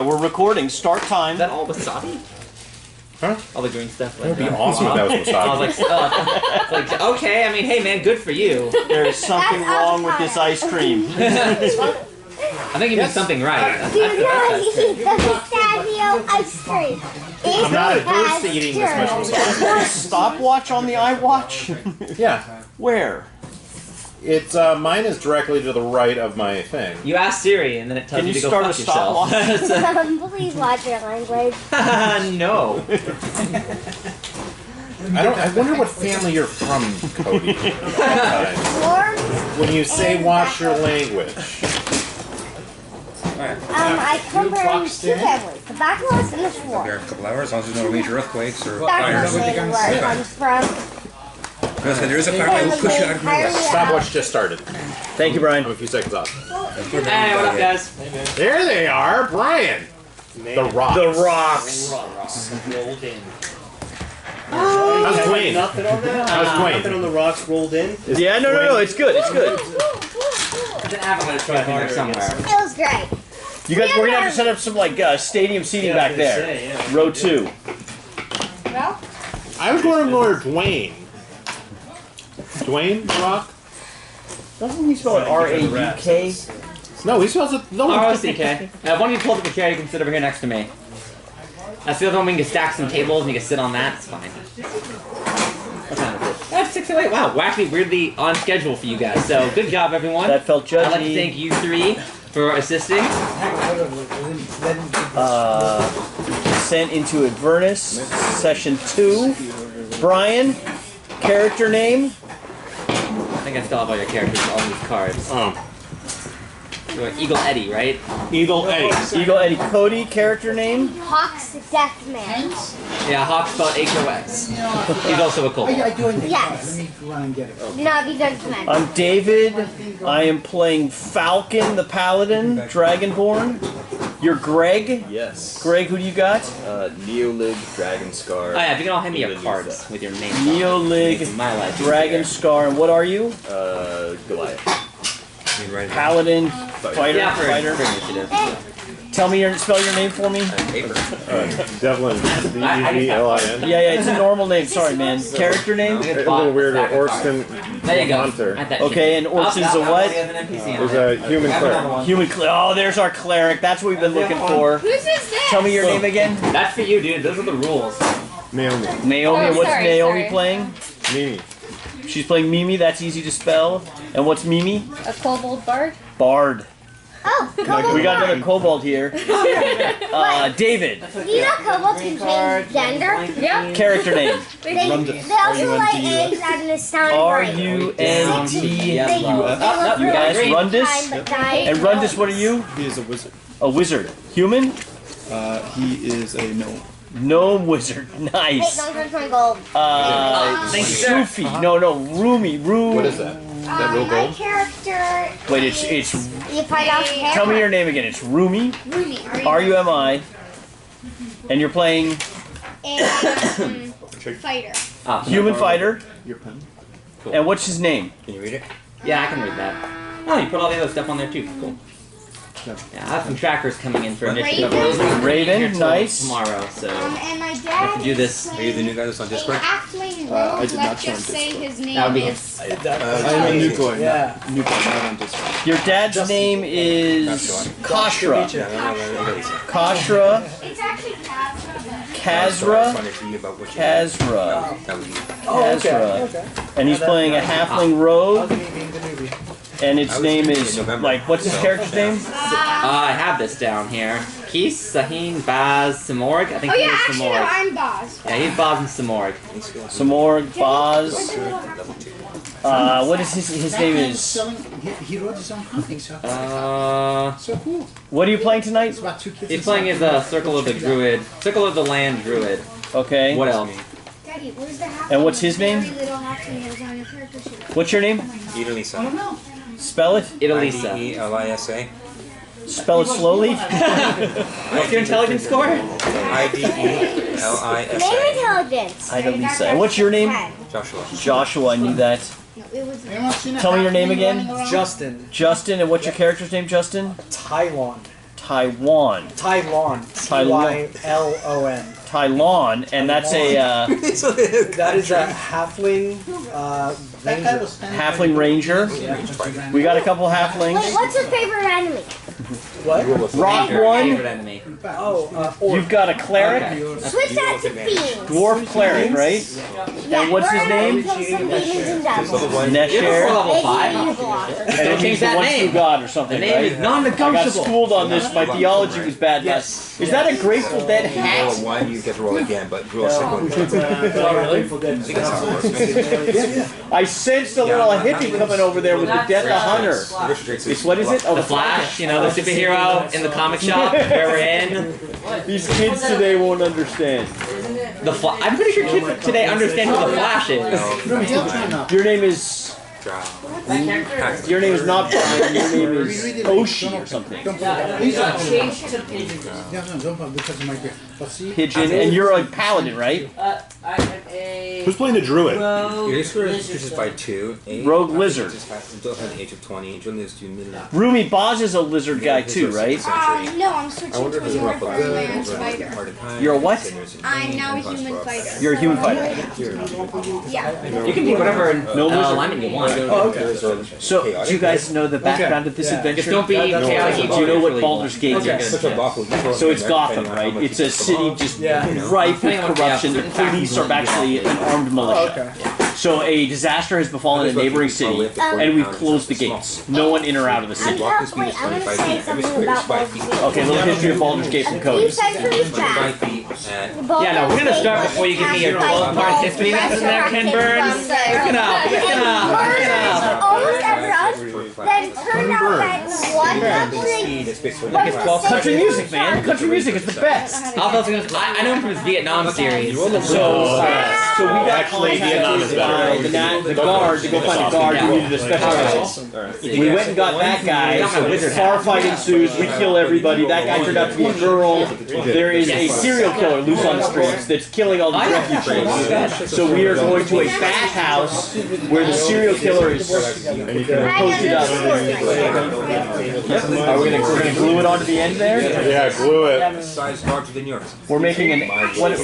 We're recording. Start time. Is that all wasabi? Huh? All the green stuff. That would be awesome if that was wasabi. I was like, okay. I mean, hey man, good for you. There is something wrong with this ice cream. I think you did something right. Do not eat the pistachio ice cream. I'm not adverse to eating this much wasabi. Stopwatch on the iWatch? Yeah. Where? It's mine is directly to the right of my thing. You ask Siri, and then it tells Can you you to go start fuck a stopwatch? yourself. Please watch your language. No. I wonder what family you're from, Cody. When you say watch your language. I come from two families, the Bachelors and the Schwartz. Here, a couple hours, as long as there's no major earthquakes or That's fires. where it comes from. Because there is a fire, I will push you out of your way. Stopwatch just started. Thank you, Brian. I'm a few seconds off. Hey, what up, guys? There they are, Brian. The Rocks. The Rocks. Rolled in. How's Dwayne? Nothing on that? How's Dwayne? Nothing on the rocks rolled in? Yeah, no, it's good, it's good. There's an avalanche right there somewhere. It was great. You guys, we're gonna have to set up some like stadium seating back there. Row 2. Well, I was going to go to Dwayne. Dwayne Rock? Doesn't he spell it R-A-U-K? No, he spells it. No. R-O-C-K. If one of you pulls up a chair, you can sit over here next to me. That's the other one. We can stack some tables and you can sit on that. It's fine. What time is it? That's 6:08. Wow, we're actually weirdly on schedule for you guys. So good job, everyone. That felt judgy. I'd like to thank you three for assisting. Sent into Avernus, session 2. Brian, character name? I think I still have all your characters on these cards. So, Eagle Eddie, right? Eagle Eddie. Eagle Eddie. Cody, character name? Hawk's Deathman. Yeah, Hawk spelled H-O-X. He's also a kobold. Yes. Do not be judgmental. I'm David. I am playing Falcon the Paladin, Dragonborn. You're Greg? Yes. Greg, who do you got? Neolig, Dragon Scar. Oh yeah, if you can all hand me your cards with your name. Neolig, My life. Dragon Scar, and what are you? Goliath. Paladin, fighter, Yeah, for fighter. initiative. Tell me spell your name for me. Paper. Devlin. D-E-V-L-I-N. Yeah, it's a normal name. Sorry, man. Character name? A little weirder. Orston. There you go. Hunter. Add that Okay, shit. and Orson's a what? There's a human cleric. Human Oh, there's our cleric. That's what we've been looking for. Whose is this? Tell me your name again. That's for you, dude. Those are the rules. Naomi. Naomi. Oh, What's sorry, Naomi sorry. playing? Mimi. She's playing Mimi. That's easy to spell. And what's Mimi? A kobold bard? Bard. Oh, Kobold. We got another kobold here. David. You know kobolds can change gender? Yeah. Character name. They also lay eggs at an astounding rate. R-U-N-D. Yeah, They love. live You for guys, a long Rundus? time, but die And Rundus, what are you? He is a wizard. A wizard. Human? He is a gnome. Gnome wizard. Hey, Nice. don't touch my gold. Thank you, sir. Sufi. No, Rumi. What is that? Is that real My gold? character. Wait, it's. You find out. Tell me your name again. It's Rumi. Rumi. R-U-M-I. And you're playing And fighter. human fighter. Your pen. And what's his name? Can you read it? Yeah, I can read that. Oh, you put all the other stuff on there too. Cool. Yeah, I have some trackers coming in for initiative. Raven? Raven, Here till nice. Tomorrow, so And my have dad. to do this. Are you the new guy that's on Discord? Halfling I rogue. did not Let's join just say Discord. his name That would be is. I am a new boy. Yeah. New boy, not on Discord. Your dad's name is Kashra. Kashra. It's actually Kazra. Funny to you about what you Kazra. That was you. Kazra. And he's playing a halfling rogue. And its name is, like, what's his character's name? I have this down here. Keith, Sahin, Baz, Samorg. I think Oh he yeah, is actually no, Samorg. I'm Boz. Yeah, he's Baz and Samorg. Samorg, Boz. What is his name is? He wrote his own hunting, so So cool. What are you playing tonight? It's about 2 kids. he's playing as Circle of the Druid, Circle of the Land Druid. Okay. What else? Daddy, where's the half? And what's his name? Very little halfling that was on your character sheet. What's your name? Idalisa. Spell it. Idalisa. I-D-E-L-I-S-A. Spell it slowly. What's your intelligence score? I-D-E-L-I-S-A. Name intelligence. Idalisa. And what's your name? Joshua. Joshua, I knew that. No, it was. Tell me your name again. Justin. Justin, and what's your character's name, Justin? Tylon. Taiwan. Tylon. Tylon. Tylon, and that's a That is a halfling ranger. halfling ranger. We got a couple halflings. Wait, what's your favorite enemy? What? Rock Favorite one. enemy. Oh, You've got a cleric, Switch that to fiends. dwarf cleric, right? Yeah, And what's his we're gonna name? kill some demons and devils. You're before Nesher. level They 5. hate evil offers. And Don't he's change the that one true name. god or The something, name right? is I got non-negotiable. schooled on this. My theology was bad. Yes. Is that a Grateful Dead Roll hat? a 1, you get to roll again, but roll a second one. I think that's how it works. I sensed a little hippie coming over there with the Death of Hunter. It's what is it? Oh, The Flash, you know, the superhero in the comic shop where we're in. These kids today won't understand. The I'm pretty sure kids today understand who the Flash is. Your name is. Your name is not Brian. Your name is Oshi or something. Pigeon, and you're a paladin, right? Who's playing the druid? Your score increases by 2. Rogue lizard. Until the age of 20. Until lives to middle. Rumi Boz is a lizard guy too, right? No, I'm switching to a human barbarian fighter. You're a what? I'm now a human fighter. You're a human fighter. Yeah. You can be whatever No wizard. alignment you want. Oh, okay. So, do you guys know the background of this adventure? Just don't be chaotic. Do you know what Baldur's Gate is? Such a buffalo. So it's Gotham, right? It's a city just rife with corruption. The police are actually an armed militia. So a disaster has befallen a neighboring city, and we've closed the gates. No one in or out of the city. Wait, I want to say something about Baldur's Gate. Okay, little history of Baldur's Gate from You Cody. said pretty fast. Yeah, no, we're gonna start before you give me your 12-part history lesson there, Ken Burns. Get up. Almost everyone. Then turned out that one country Country music, man. Country music is the best. I know him from his Vietnam series. So we got Actually, Vietnam is better. the guard to go find a guard who needed a special rifle. We went and got that guy. Far fight ensues. We kill everybody. That guy turned out to be a girl. There is a serial killer loose on the streets that's killing all these refugees. So we are going to a bathhouse where the serial killer is posted up. We're gonna glue it onto the end there. Yeah, glue it. Size larger than yours. We're making an. What, Need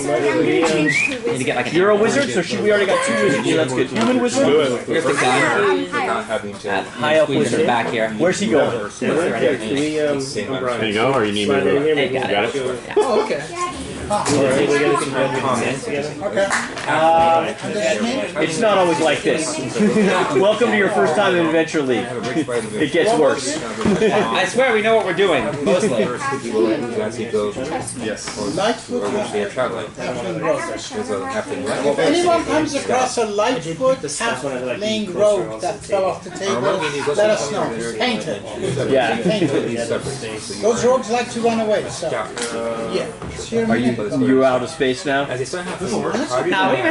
to get like you're a wizard, so we already got 2 wizards. So that's good. Human wizard. Do it. Here's the gun. Not having to. High up Squeeze in the wizard. back here. Where's he going? Same amount. There you go, or you need me to... Hey, got it. Oh, okay. It's not always like this. Welcome to your first time in Adventure League. It gets worse. I swear we know what we're doing, mostly. Yes. Anyone comes across a Lightfoot halfling rogue that fell off the table, let us know. It's painted. Yeah. Those rogues like to run away, so yeah. Are you out of space now? No,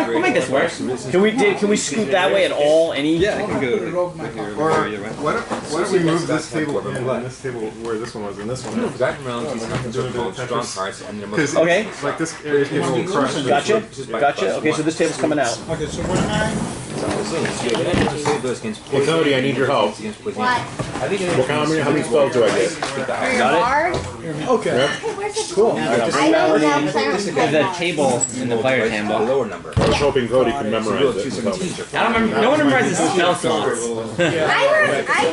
we'll make this work. Can we scoot that way at all? Any? Yeah, I can go here. Or why don't we move this table in and this table where this one was and this one is? Okay. Like this area gets a little crushed. Gotcha. Gotcha. Okay, so this table's coming out. Okay, so what am I? Hey Cody, I need your help. What? How many spells do I get? Got it? Okay. Cool. I know now There's a table in the player handbook. Lower number. I was hoping Cody could memorize it. and help me. I don't remember. No one memorizes spell slots. I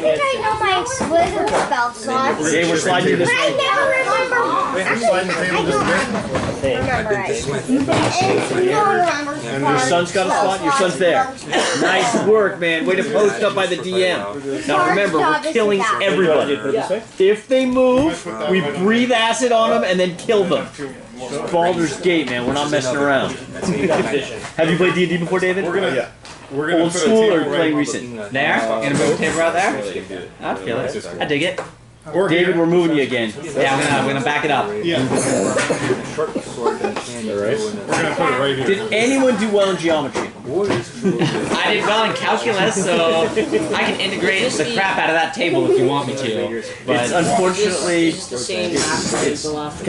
think I know my wizard spell slots. Okay, we're sliding you this But I way. never remember. Actually, I don't remember it. Your son's got a slot? Your son's there. Nice work, man. Way to post up by the DM. Now remember, we're killing everybody. If they move, we breathe acid on them and then kill them. Baldur's Gate, man. We're not messing around. Have you played D&D before, David? We're gonna Old put a school table or right playing in recent? There? Gonna move the table out there? I feel it. I dig it. David, we're moving you again. Yeah, I'm gonna back it up. Yeah. Alright. We're gonna put it right here. Did anyone do well in geometry? I did well in calculus, so I can integrate the crap out of that table if you want me to. But It's unfortunately, calculus is not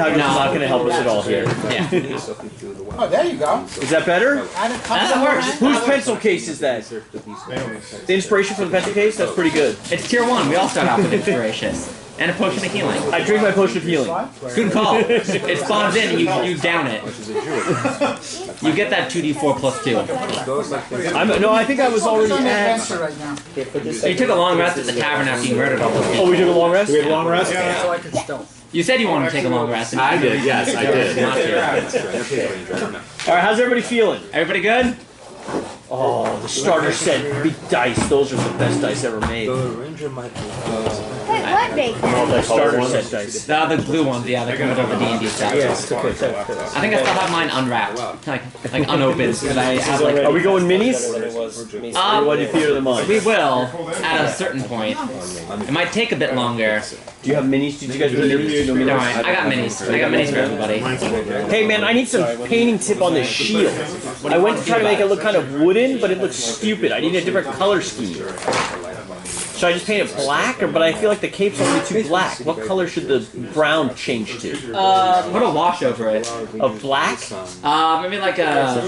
going to help us at all here. yeah, Oh, there you go. Is that better? that works. Whose pencil case is that? The inspiration for the pencil case? That's pretty good. It's tier 1. We all start off with inspiration. And a potion of healing. I drink my potion of healing. Good call. It spawns in and you down it. You get that 2d4 plus 2. No, I think I was already It's on at... adventure right now. You took a long rest at the tavern after you murdered all those people. Oh, we took a long rest? We had a long rest? So I can stealth. You said you wanted to take a long rest. I did, yes, I did. Not to. Alright, how's everybody feeling? Everybody good? Oh, the starter set big dice. Those are the best dice ever made. The ranger might be. Wait, what big? All the starter set dice. The blue ones, yeah, they come with the D&D stuff. Yes, okay. I think I still have mine unwrapped, like unopened, because I have like. Are we going minis? Or what do you theater them on? We will at a certain point. It might take a bit longer. Do you have minis? Did you guys do minis? No No, minis? I got minis. I got minis for everybody. Hey man, I need some painting tip on this shield. I went to try to make it look kind of wooden, but it looks stupid. I need a different color scheme. Should I just paint it black, but I feel like the cape's already too black. What color should the brown change to? Put a wash over it. Of black? Maybe like an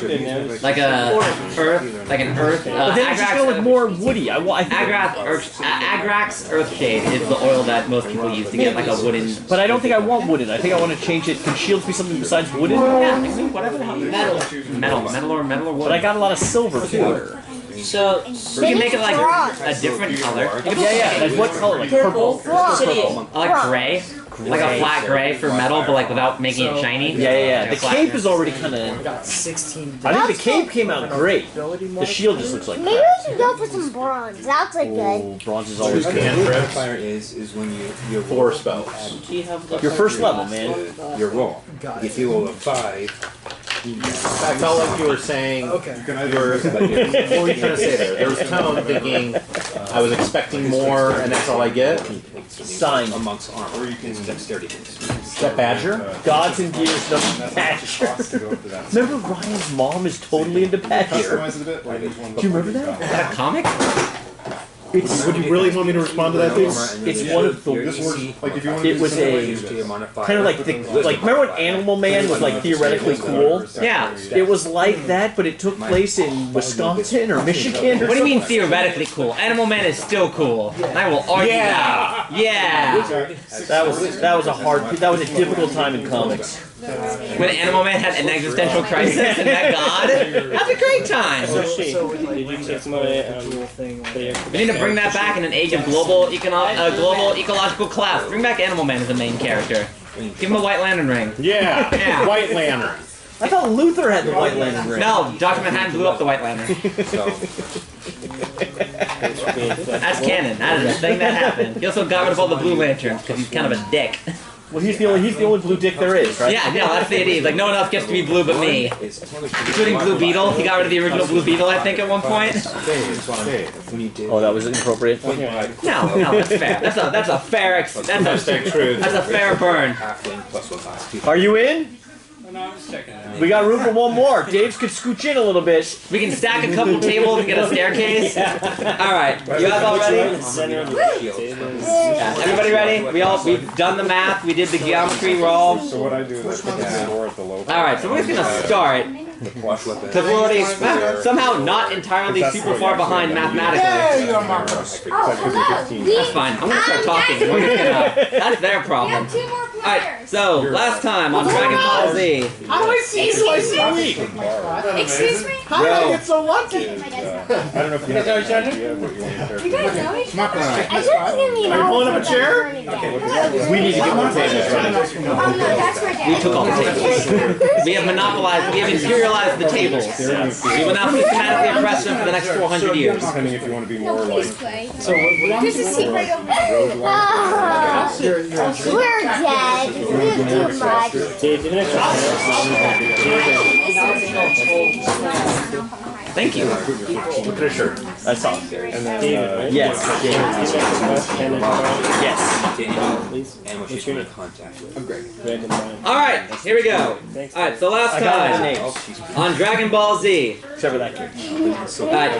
earth. But then it's just gonna look more woody. I think Agrax Earthshade is the oil that most people use to get like a wooden. But I don't think I want wooden. I think I want to change it. Can shields be something besides wooden? Yeah, whatever. Metal or wood. But I got a lot of silver too. So we can make it like a different color. Yeah. Like what color? Like purple? I like gray. Like a flat gray for metal, but like without making it shiny. Yeah. The cape is already kind of. Got 16. I think the cape came out great. The shield just looks like. Maybe we should go for some bronze. That looks like good. Oh, bronze is always good. Modifier is when you 4 spells. Your first level, man. your roll. If you roll a 5, I felt like you were saying, Okay. what were you trying to say there? There was tone thinking, I was expecting more and that's all I get. Sign. amongst armor. It's dexterity based. Is that Badger? Gods and gears, no Badger. Remember Ryan's mom is totally into Badger. Do you remember that? Is that a comic? Would you really want me to respond to that, please? It's one of the. It was a kind of like remember when Animal Man was like theoretically cool? Yeah. It was like that, but it took place in Wisconsin or Michigan. Or What do you mean something. theoretically cool? Animal Man is still cool. And I will argue that. Yeah. That was a hard. That was a difficult time in comics. When Animal Man had an existential crisis and met God, that's a great time. We need to bring that back in an age of global ecological collapse. Bring back Animal Man as the main character. Give him a White Lantern ring. Yeah. White Lantern. I thought Luther had the White Lantern ring. No, Dr. Manhattan blew up the White Lantern. That's canon. That is a thing that happened. He also got rid of all the Blue Lanterns because he's kind of a dick. Well, he's the only blue dick there is, right? Yeah, no, that's the idea. He's like, no one else gets to be blue but me. Including Blue Beetle. He got rid of the original Blue Beetle, I think, at one point. Oh, that was inappropriate. No, that's fair. That's a fair burn. Are you in? We got room for one more. Dave's could scooch in a little bit. We can stack a couple tables and get a staircase. Alright, you guys all ready? Yeah, everybody ready? We've done the math, we did the geometry roll. So what I do is put the door at the low. Alright, so we're just gonna start. Because we're already somehow not entirely super far behind mathematically. There you are, Marcos. That's fine. I'm gonna start talking. We're just gonna, that's their problem. Alright, so last time on Dragon Ball Z. How do I see you twice a week? Excuse me? How did I get so lucky? I don't know if you have any idea what you want to You guys know each other? Right. I think it's gonna be an Are you pulling up a chair? We need to get more tables. Oh no, that's my dad. We took all the tables. We have monopolized, we have imperialized the tables. We will now systematically oppress them for the next 400 years. Depending if you want to be more like. So There's a seat right over there. We're dead. We do too much. Thank you. Sure. That's all. And then, Yes. Alright, here we go. Alright, so last I got his time names. on Dragon Ball Z. Except for that kid.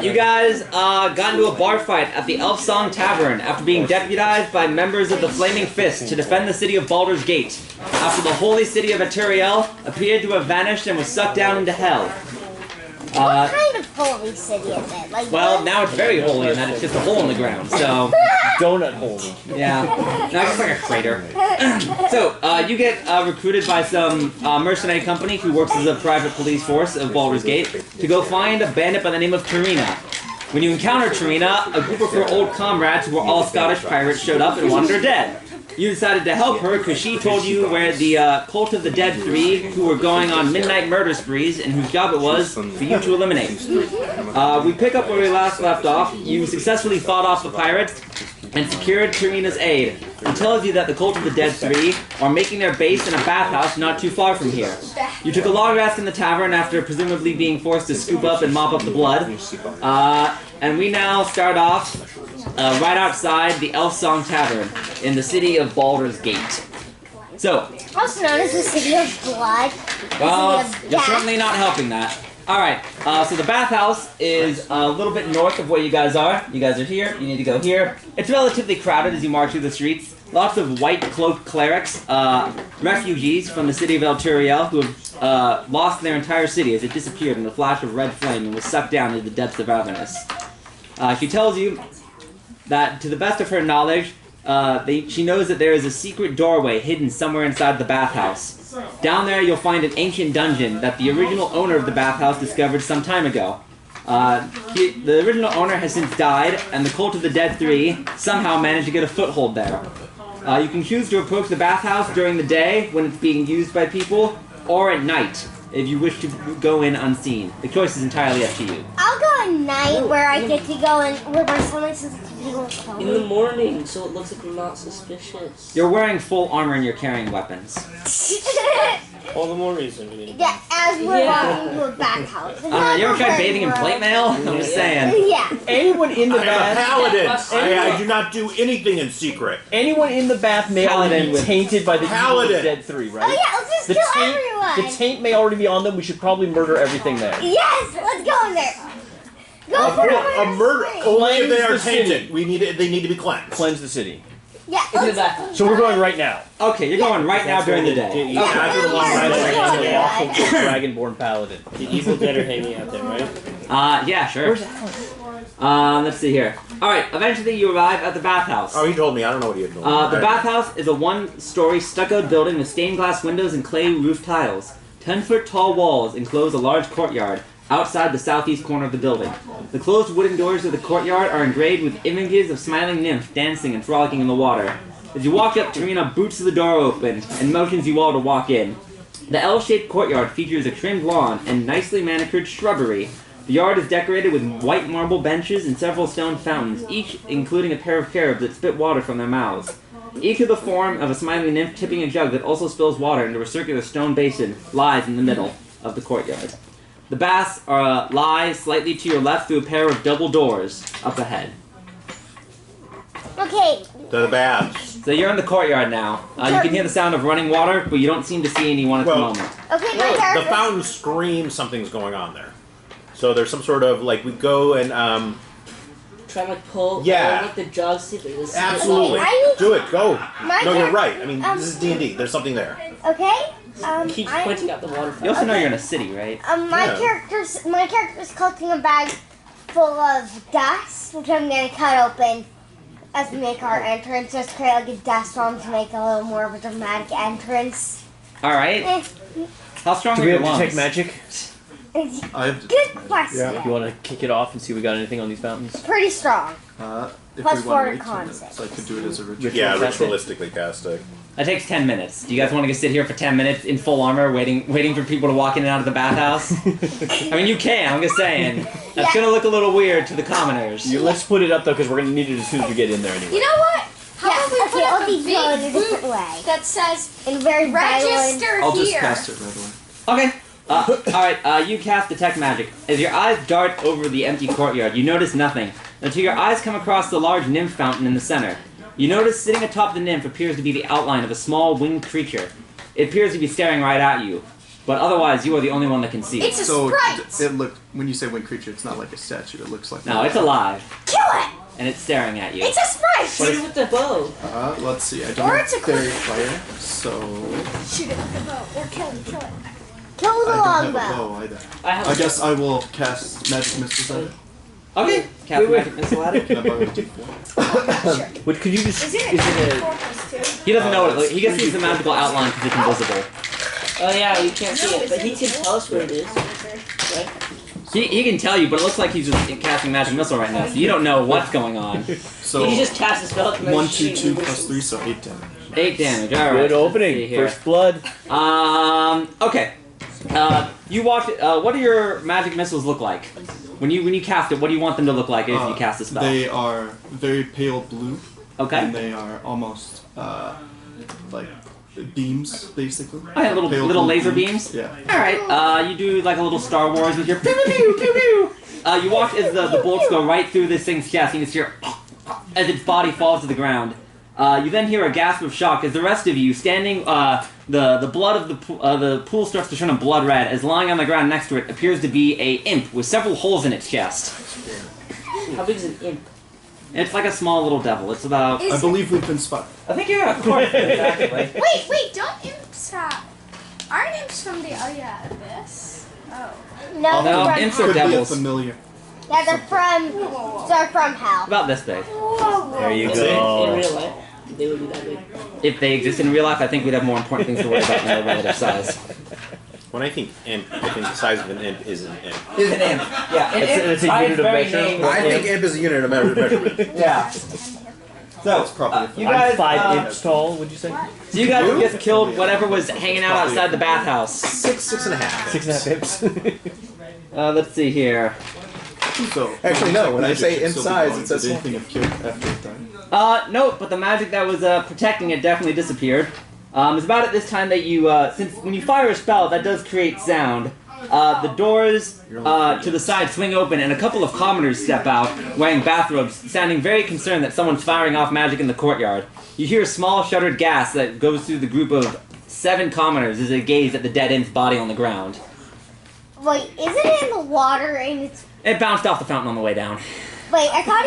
You guys got into a bar fight at the Elf Song Tavern after being deputized by members of the Flaming Fist to defend the city of Baldur's Gate, after the holy city of Aturiel appeared to have vanished and was sucked down into hell. What kind of holy city is it? Like, Well, now it's very holy in that it's just a hole in the ground. So, Donut holy. yeah, now it's just like a crater. So, you get recruited by some mercenary company who works as a private police force of Baldur's Gate to go find a bandit by the name of Tarina. When you encounter Tarina, a group of her old comrades who were all Scottish pirates showed up and wanted her dead. You decided to help her because she told you where the Cult of the Dead 3, who were going on midnight murder sprees, and whose job it was for you to eliminate. We pick up where we last left off. You successfully fought off the pirates and secured Tarina's aid. He tells you that the Cult of the Dead 3 are making their base in a bathhouse not too far from here. You took a long rest in the tavern after presumably being forced to scoop up and mop up the blood. And we now start off right outside the Elf Song Tavern in the city of Baldur's Gate. So, also known as the City of Blood. well, The City of you're Death. certainly not helping that. Alright, so the bathhouse is a little bit north of where you guys are. You guys are here, you need to go here. It's relatively crowded as you march through the streets. Lots of white-cloaked clerics, refugees from the city of El Turiel who have lost their entire city as it disappeared in a flash of red flame and was sucked down into the depths of Avernus. She tells you that, to the best of her knowledge, she knows that there is a secret doorway hidden somewhere inside the bathhouse. Down there you'll find an ancient dungeon that the original owner of the bathhouse discovered some time ago. The original owner has since died, and the Cult of the Dead 3 somehow managed to get a foothold there. You can choose to approach the bathhouse during the day when it's being used by people, or at night if you wish to go in unseen. The choice is entirely up to you. I'll go at night where I get to go in where my stomach sensitivity won't kill In the me. morning, so it looks like I'm not suspicious. You're wearing full armor and you're carrying weapons. All the more reason we need. Yeah, as we're walking to a bathhouse. You ever tried bathing in plate mail? I'm just saying. Yeah. Anyone in the I am a bath, paladin. I do not do anything in secret. anyone in the bath may already Paladin be with- tainted by the evil of Paladin. the Dead 3, right? Oh yeah, let's just The kill taint, everyone. the taint may already be on them. We should probably murder everything there. Yes, let's go in there. Go for A murder. Only if they are Cleanse the city. tainted. They need to be cleansed. Cleanse the city. Yeah, Into the let's, bathroom. So we're going right now. Okay, you're going right now during the day. Yeah, after the long Yeah. rest. Yeah. Dragonborn paladin. The evil dead are hanging out there, right? Yeah, sure. Let's see here. Alright, eventually you arrive at the bathhouse. Oh, he told me. I don't know what he had told me. The bathhouse is a one-story stuccoed building with stained glass windows and clay roof tiles. 10-foot tall walls enclose a large courtyard outside the southeast corner of the building. The closed wooden doors of the courtyard are engraved with images of smiling nymphs dancing and frolicking in the water. As you walk up, Tarina boots the door open and motions you all to walk in. The L-shaped courtyard features a trimmed lawn and nicely manicured shrubbery. The yard is decorated with white marble benches and several stone fountains, each including a pair of cherubs that spit water from their mouths. Each of the form of a smiling nymph tipping a jug that also spills water into a circular stone basin lies in the middle of the courtyard. The baths lie slightly to your left through a pair of double doors up ahead. Okay. To the baths. So you're in the courtyard now. You can hear the sound of running water, but you don't seem to see anyone at the moment. Okay, my The character. fountain screams something's going on there. So there's some sort of we go and Try and pull Yeah. like the jug, see if there's absolutely I need- do it. Go. My No, you're char- right. I mean, this is D&D. There's something there. Okay. Keep I- pointing at the water You fountain. also know you're in a city, right? my Yeah. character's collecting a bag full of dust, which I'm gonna cut open as we make our entrance. Just create like a dust storm to make a little more of a dramatic entrance. Alright. Eh, How strong Do are we your have lungs? detect magic? Good question. You want to kick it off and see if we got anything on these fountains? Pretty strong. If Plus we want 4 to con wait 10 saves. minutes, I could do it as a ritual. Yeah, Cast it. ritualistically cast it. That takes 10 minutes. Do you guys want to sit here for 10 minutes in full armor, waiting for people to walk in and out of the bathhouse? I mean, you can. I'm just saying. That's Yeah. gonna look a little weird to the commoners. Let's split it up though, because we're gonna need it as soon as we get in there anyway. You know what? How Yeah, about we okay, put I'll up a be going in a big different booth way. that says In very violent. register I'll just here. cast it right away. Okay. Alright, you cast Detect Magic. As your eyes dart over the empty courtyard, you notice nothing, until your eyes come across the large nymph fountain in the center. You notice sitting atop the nymph appears to be the outline of a small winged creature. It appears to be staring right at you, but otherwise you are the only one that can see. It's a So sprite. it looked, when you say winged creature, it's not like a statue. It looks like No, it's alive, Kill it. and it's staring at you. It's a sprite. Shoot it with the bow. Let's see. I don't Or have it's a fairy fire, so Shoot it with the bow or kill it. Kill it. Kill the I don't have a longbow. bow either. I I guess I will cast magic missiles at it. Okay. Cast magic missile at it. Can I borrow a D4? What could you just? Is it a 4+2? He doesn't know it. He gets to use the magical outline because it's invisible. Oh yeah, you can't see it, but he can tell us where it is. Right? He can tell you, but it looks like he's just casting magic missile right now, so you don't know what's going on. So He just cast a spell. 1, 2, 2 plus 3, so 8 damage. 8 damage. All right. Good let's see opening. here. First blood. Okay. You watch it. What do your magic missiles look like? When you cast it, what do you want them to look like if you cast a spell? They are very pale blue. Okay. And they are almost like beams, basically. Oh, yeah, little Pale little blue laser beams. Yeah. All right. You do like a little Star Wars with your pew pew pew pew. You watch as the bolts go right through this thing's chest. And you just hear as its body falls to the ground. You then hear a gasp of shock as the rest of you, standing, the blood of the pool starts to turn a blood red as lying on the ground next to it appears to be a imp with several holes in its chest. How big is an imp? It's like a small little devil. It's about... I believe we've been spotted. I think you're of course, exactly. Wait, don't imps have... Aren't imps from the Abyss? Oh. No, No, they're imps from are Could be a devils. familiar. Yeah, they're from hell. About this big. There you In go. real life, they would be that big. If they exist in real life, I think we'd have more important things to worry about than their relative size. When I think imp, I think the size of an imp is an imp. Is an imp. Yeah, It's a unit of measure. I think imp is a unit of measurement. Yeah. So, That's probably you I'm guys, 5 inches tall. Would you say? so you guys have just killed whatever was hanging out outside the bathhouse. 6 and a half. 6.5 imps. Let's see here. So, Actually, no, when I say magic imp should size, still be it says gone. small. Did anything have killed after it died? No, but the magic that was protecting it definitely disappeared. It's about at this time that you, since when you fire a spell, that does create sound. The doors to the side swing open, and a couple of commoners step out, wearing bathrobes, sounding very concerned that someone's firing off magic in the courtyard. You hear a small shuddered gasp that goes through the group of 7 commoners as they gaze at the dead imp's body on the ground. Wait, isn't it in the water and it's... It bounced off the fountain on the way down. Wait, I thought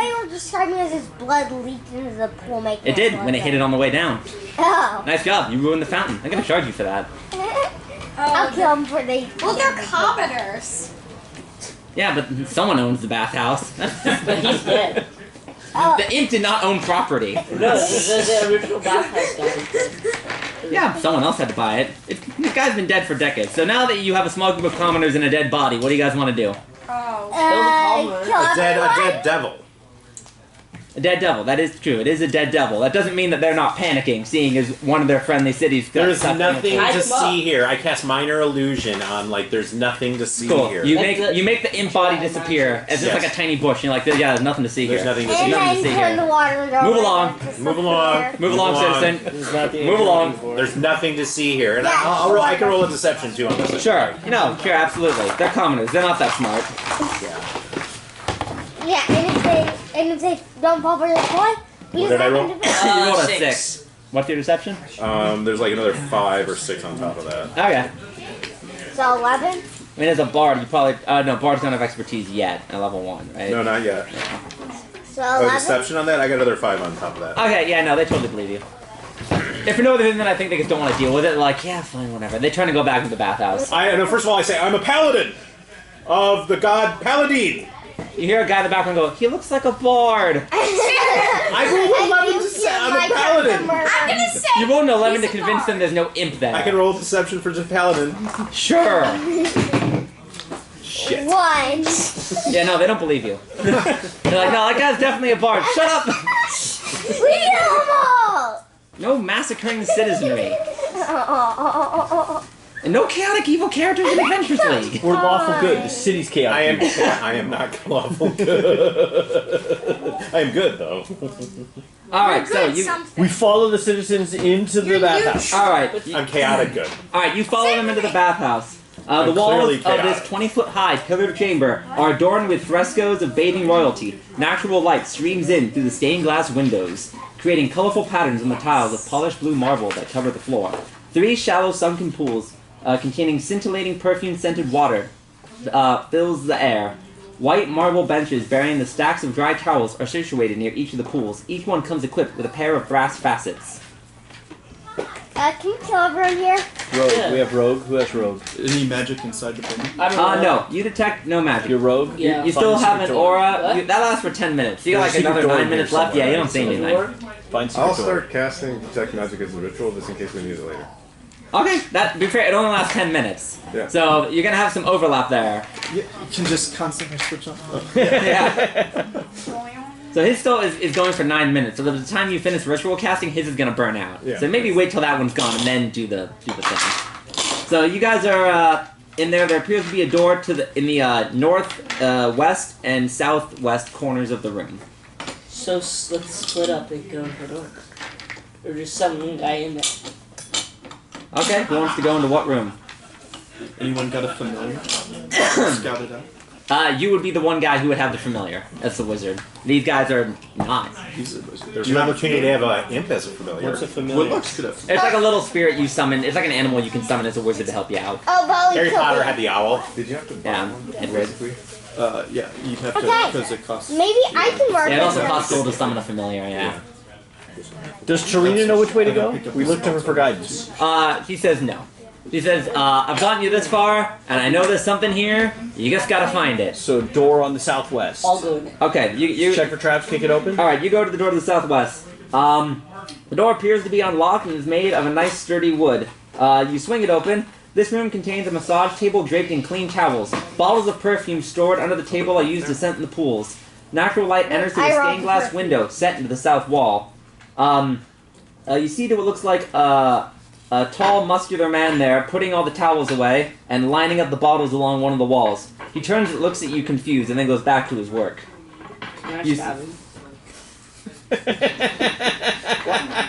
you were describing it as his blood leaked into the pool making It did when it hit it on the way down. Oh. Nice job, you ruined the fountain. I'm gonna charge you for that. I'll kill him for the... Well, they're commoners. Yeah, but someone owns the bathhouse. But he's dead. Oh. The imp did not own property. No, the original bathhouse guy. Yeah, someone else had to buy it. This guy's been dead for decades. So now that you have a small group of commoners and a dead body, what do you guys want to do? Oh. Kill A everyone? dead devil. A dead devil. That is true. It is a dead devil. That doesn't mean that they're not panicking, seeing as one of their friendly cities. got There's sucked nothing in. to see here. I cast minor illusion on, like, there's nothing to see Cool. here. You make the imp body disappear as just Yes. like a tiny bush. You're like, yeah, there's nothing to see There's here. nothing to And see. Nothing to then see turn the here. water over. Move along. Move along. Move along, citizen. It's not the Move along. There's nothing to see here. And Yeah. I can roll a deception, too, on this. Sure. No, sure, absolutely. They're commoners. They're not that smart. Yeah, and if they don't fall for the toy, we What just did I have roll? to defend. You rolled a 6. 6. What's your deception? There's like another 5 or 6 on top of that. Okay. So 11? I mean, as a bard, you probably... no, bards don't have expertise yet at level 1, right? No, not yet. So Oh, 11? deception on that? I got another 5 on top of that. Okay, yeah, no, they totally believe you. If for no other reason than I think they just don't want to deal with it, like, yeah, fine, whatever. They're trying to go back to the bathhouse. No, first of all, I say, I'm a paladin of the god Paladine. You hear a guy in the background go, he looks like a bard. I rolled 11 to say I'm a paladin. I'm gonna say. You rolled an 11 to he's a convince them bard. there's no imp there. I can roll deception for just paladin. Sure. Shit. 1. Yeah, no, they don't believe you. They're like, no, that guy's definitely a bard. Shut up. We kill them all! No massacring the citizenry. And no chaotic evil characters in Adventures League. We're lawful good. The city's chaotic. I am not lawful good. I am good, though. Alright, so Good you... something. We follow the citizens into the You're bathhouse. Alright, I'm chaotic good. alright, you follow them into the bathhouse. The I'm walls clearly of this chaotic. 20-foot-high pillared chamber are adorned with frescoes of bathing royalty. Natural light streams in through the stained glass windows, creating colorful patterns on the tiles of polished blue marble that cover the floor. 3 shallow sunken pools containing scintillating perfume-scented water fills the air. White marble benches bearing the stacks of dry towels are situated near each of the pools. Each one comes equipped with a pair of brass facets. Can you kill everyone here? Rogue. Yeah. We have Rogue. Who has Rogue? Any magic inside the building? I don't know. No. You detect no magic. You're Rogue? Yeah. You still Find have secret an door. aura. That lasts for 10 minutes. So you got like There's a secret another door 9 in here minutes left. Yeah, you don't see somewhere, anything. Find secret I'll door. start casting Detect Magic as a ritual just in case we need it later. Okay, that be fair, it only lasts 10 minutes. Yeah. So you're gonna have some overlap there. Yeah, you can just constantly switch on. Yeah. So his still is going for 9 minutes. So by the time you finish ritual casting, his is gonna burn out. Yeah. So maybe wait till that one's gone and then do the thing. So you guys are in there. There appears to be a door to in the north, west, and southwest corners of the room. So let's split up and go for door. Or just some guy in there. Okay, who wants to go into what room? Anyone got a familiar? Scout it out. You would be the one guy who would have the familiar as the wizard. These guys are not. He's a wizard. There's an opportunity to have an imp as a familiar. What's a familiar? What looks good at It's like a little spirit you summon. It's like an animal you can summon as a wizard to help you out. Oh, Bolly Harry killed Potter me. had the owl. Did you have to buy Yeah, one? Edward. Basically? Yeah, you'd have to, Okay. because it costs... Maybe I can mark Yeah, it also it. costs gold to summon a familiar, yeah. Does Tarina know which way to go? We looked to her for guidance. He says no. He says, I've gotten you this far, and I know there's something here. You just gotta find it. So door on the southwest. I'll go in there. Okay, you check for traps, kick it open. Alright, you go to the door to the southwest. The door appears to be unlocked and is made of a nice sturdy wood. You swing it open. This room contains a massage table draped in clean towels. Bottles of perfume stored under the table are used to scent in the pools. Natural light enters through the stained glass window set into the south wall. You see what looks like a tall, muscular man there, putting all the towels away and lining up the bottles along one of the walls. He turns and looks at you confused and then goes back to his work. Can I You stab him?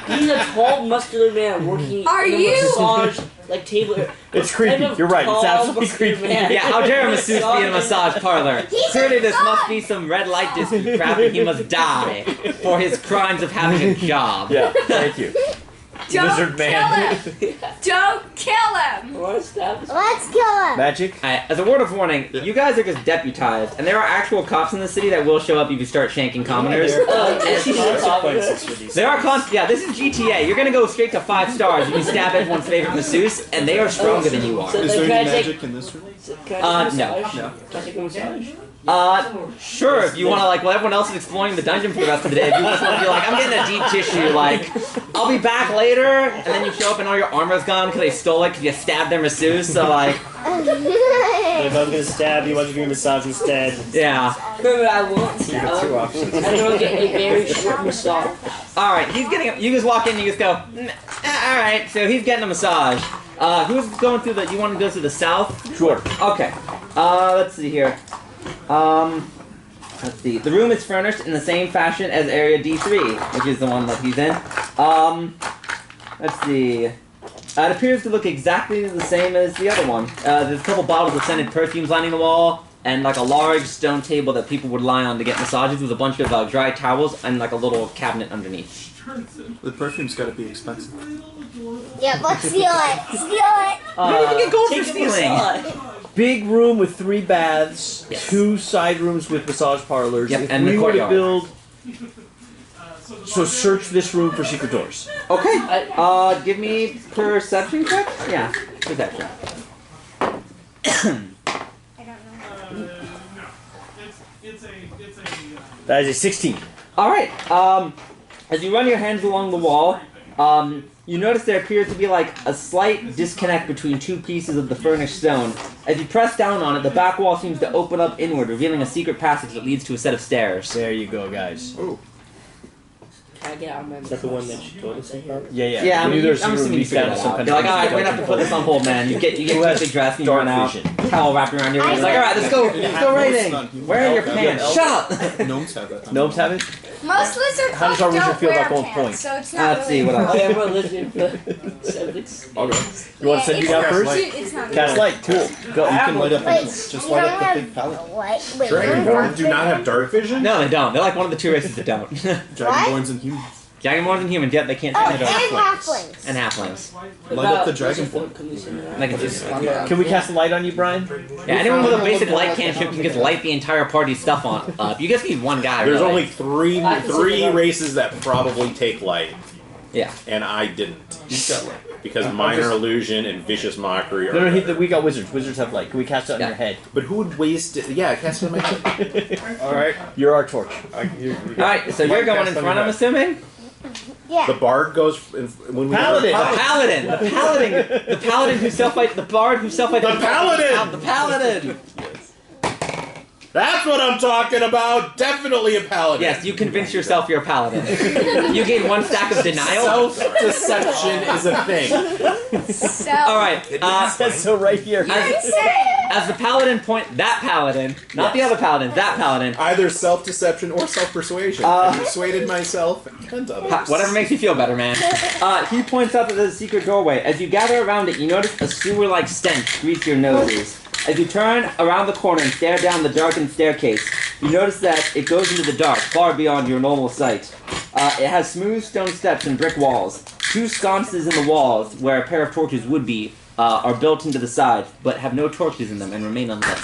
He's a tall, muscular man working Are in a you? massage like table. It's creepy. kind of You're right. It's tall, absolutely muscular creepy. man. Yeah, how dare a masseuse be in a massage parlor? Clearly this must be some red light district crap and he must die for his crimes of having a job. Yeah, thank you. Don't Lizard man. kill him! Don't kill him! Or stab him. Let's kill him. Magic? As a word of warning, you guys are just deputized, and there are actual cops in the city that will show up if you start shanking commoners. Consequences for these. There are yeah, this is GTA. You're gonna go straight to 5 stars if you stab everyone's favorite masseuse, and they are stronger than you are. Is there Can I any take- magic in this room? Can I take a no. massage? Can I take a massage? Sure, if you wanna, like, while everyone else is exploring the dungeon for the rest of the day, if you just wanna be like, I'm getting a deep tissue, like, I'll be back later, and then you show up and all your armor's gone because they stole it because you stabbed their masseuse, so, like, If I'm gonna stab you, why don't you give me a massage instead? yeah. Remember, I want to. Two options. I'm gonna get a very short massage. Alright, he's getting, you just walk in and you just go, alright, so he's getting a massage. Who's going through you wanna go to the south? Sure. Okay. Let's see here. Let's see. The room is furnished in the same fashion as Area D3, which is the one that he's in. Let's see. It appears to look exactly the same as the other one. There's a couple bottles of scented perfumes lining the wall, and like a large stone table that people would lie on to get massages with a bunch of dry towels and like a little cabinet underneath. The perfume's gotta be expensive. Yeah, let's steal it. Steal it. How do you get gold for Take a stealing? massage. Big room with 3 baths, Yes. 2 side rooms with massage parlors. Yep, If and we the were to courtyard. build, so search this room for secret doors. Okay. Give me perception check? Yeah, perception. That is a 16. Alright, as you run your hands along the wall, you notice there appears to be like a slight disconnect between 2 pieces of the furnished stone. As you press down on it, the back wall seems to open up inward, revealing a secret passage that leads to a set of stairs. There you go, guys. Ooh. Can I get out of my Is that the one that she told us about? Yeah, yeah. Yeah, We knew there's I'm secret assuming you release figured down that some out. kind You're of like, alright, we're gonna have to put this on hold, man. You get Who has quickly dressed and you run out, vision? towel wrapped around your waist. Like, alright, let's go raiding. Where are your pants? Shut up! Gnomes have that. Gnomes have it? Most lizard How does folk our wizard don't feel wear about going pants, point? so it's not Let's really... see what else. I am a lizard, but 76. I'll go. You want to send you down first? It's not Cast light, cool. Go. You can light up, Wait, just you light don't up the have big pallet. what? Wait, Dragonborn do not have dark vision? No, they don't. They're like one of the 2 races that don't. Dragonborns and humans. Dragonborns and humans, yet they can't Oh, see and the dark. halflings. And halflings. Light up the dragonborn. They can just, Can we cast a light on you, Brian? yeah, anyone with a basic light cantrip can just light the entire party's stuff on. You just need one guy. There's really. only three races that probably take light. Yeah. and I didn't. He's got light. Because minor illusion and vicious mockery are... No, we got wizards. Wizards have light. Can we cast it on your head? But who would waste it? Yeah, cast it on my head. Alright. You're our torch. Alright, so you're going in front, I'm assuming? Yeah. The bard goes... When we Paladin! The paladin who self-fight... The bard who self-fight... The paladin! The paladin! That's what I'm talking about! Definitely a paladin! Yes, you convince yourself you're a paladin. You gain 1 stack of denial. Self-deception is a thing. Alright, It says so right here. as the paladin that paladin, not the other paladin, that paladin. Either self-deception or self-persuasion. I persuaded myself and others. Whatever makes you feel better, man. He points out that there's a secret doorway. As you gather around it, you notice a sewer-like stench greets your noses. As you turn around the corner and stare down the darkened staircase, you notice that it goes into the dark, far beyond your normal sight. It has smooth stone steps and brick walls. 2 sconces in the walls, where a pair of torches would be, are built into the sides, but have no torches in them and remain unlit.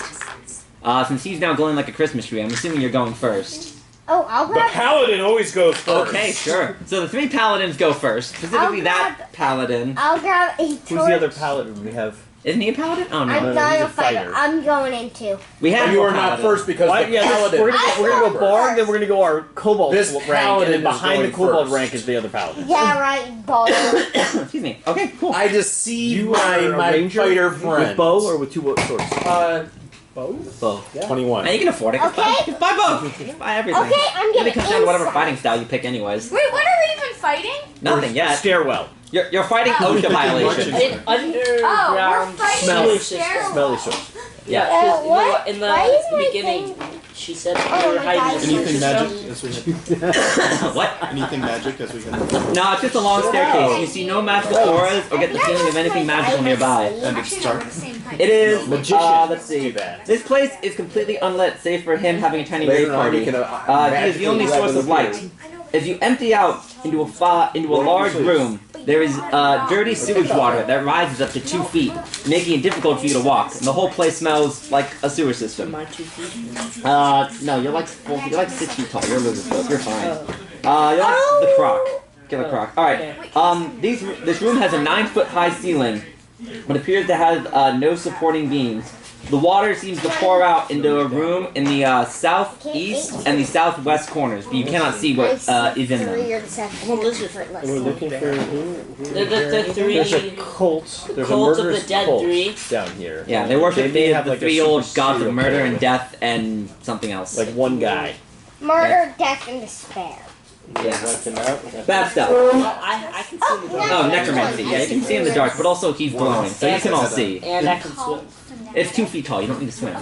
Since he's now glowing like a Christmas tree, I'm assuming you're going first. Oh, I'll grab... The paladin always goes first. Okay, sure. So the 3 paladins go first. Specifically that paladin. I'll grab a torch. Who's the other paladin we have? Isn't he a paladin? Oh, no. I'm not he's a a fighter. fighter. I'm going into. We have You are not first because the paladin... We're gonna go bard, then we're gonna go our kobold This rank, and paladin then is behind the going kobold first. rank is the other paladin. Yeah, right, Baldur. Excuse me. Okay, cool. I deceive You are my a ranger fighter friend. with bow or with 2 swords? Bow? Bow. 21. Now you can afford it. Okay. Just buy both. Just buy everything. Okay, I'm It getting comes down to whatever inside. fighting style you pick anyways. Wait, what are we even fighting? Nothing yet. Stairwell. You're fighting OSHA violations. An underground fighting Smelly. system. Smelly sword. Yeah. What? In Why is the my beginning, thing- she said Oh we were my God. hiding in the Anything system. magic as we What? Anything magic as we can. No, it's just a long staircase. You see no magical auras or get the feeling of anything magical nearby. And it's dark. It is, Magician. let's see. Do that. This place is completely unlit, save for him having a tiny Later rave on, party. you can, He is the only source of light. As you empty out into a large room, there is dirty sewage water that rises up to 2 feet, making it difficult for you to walk. And the whole place smells like a sewer system. My 2 feet. No, you're like 4 feet. You're like 6 feet tall. You're a lizard folk. You're fine. You're like the croc. Killer croc. All right. This room has a 9-foot-high ceiling, but appears to have no supporting beams. The water seems to pour out into a room in the southeast and the southwest corners, but you cannot see what is in them. We're looking for who? The 3 There's a cult. There's cult a of the murderous dead cult 3. down here. Yeah, they worship They may have the like a 3 old super gods of serial murder killer. and death and something else. Like one guy. Murder, death, and despair. Yeah. Bad stuff. I can see in the dark. Oh, necromancy. Yeah, you can see in the dark, but also he's glowing, so you can all see. And I can swim. It's 2 feet tall. You don't need to swim.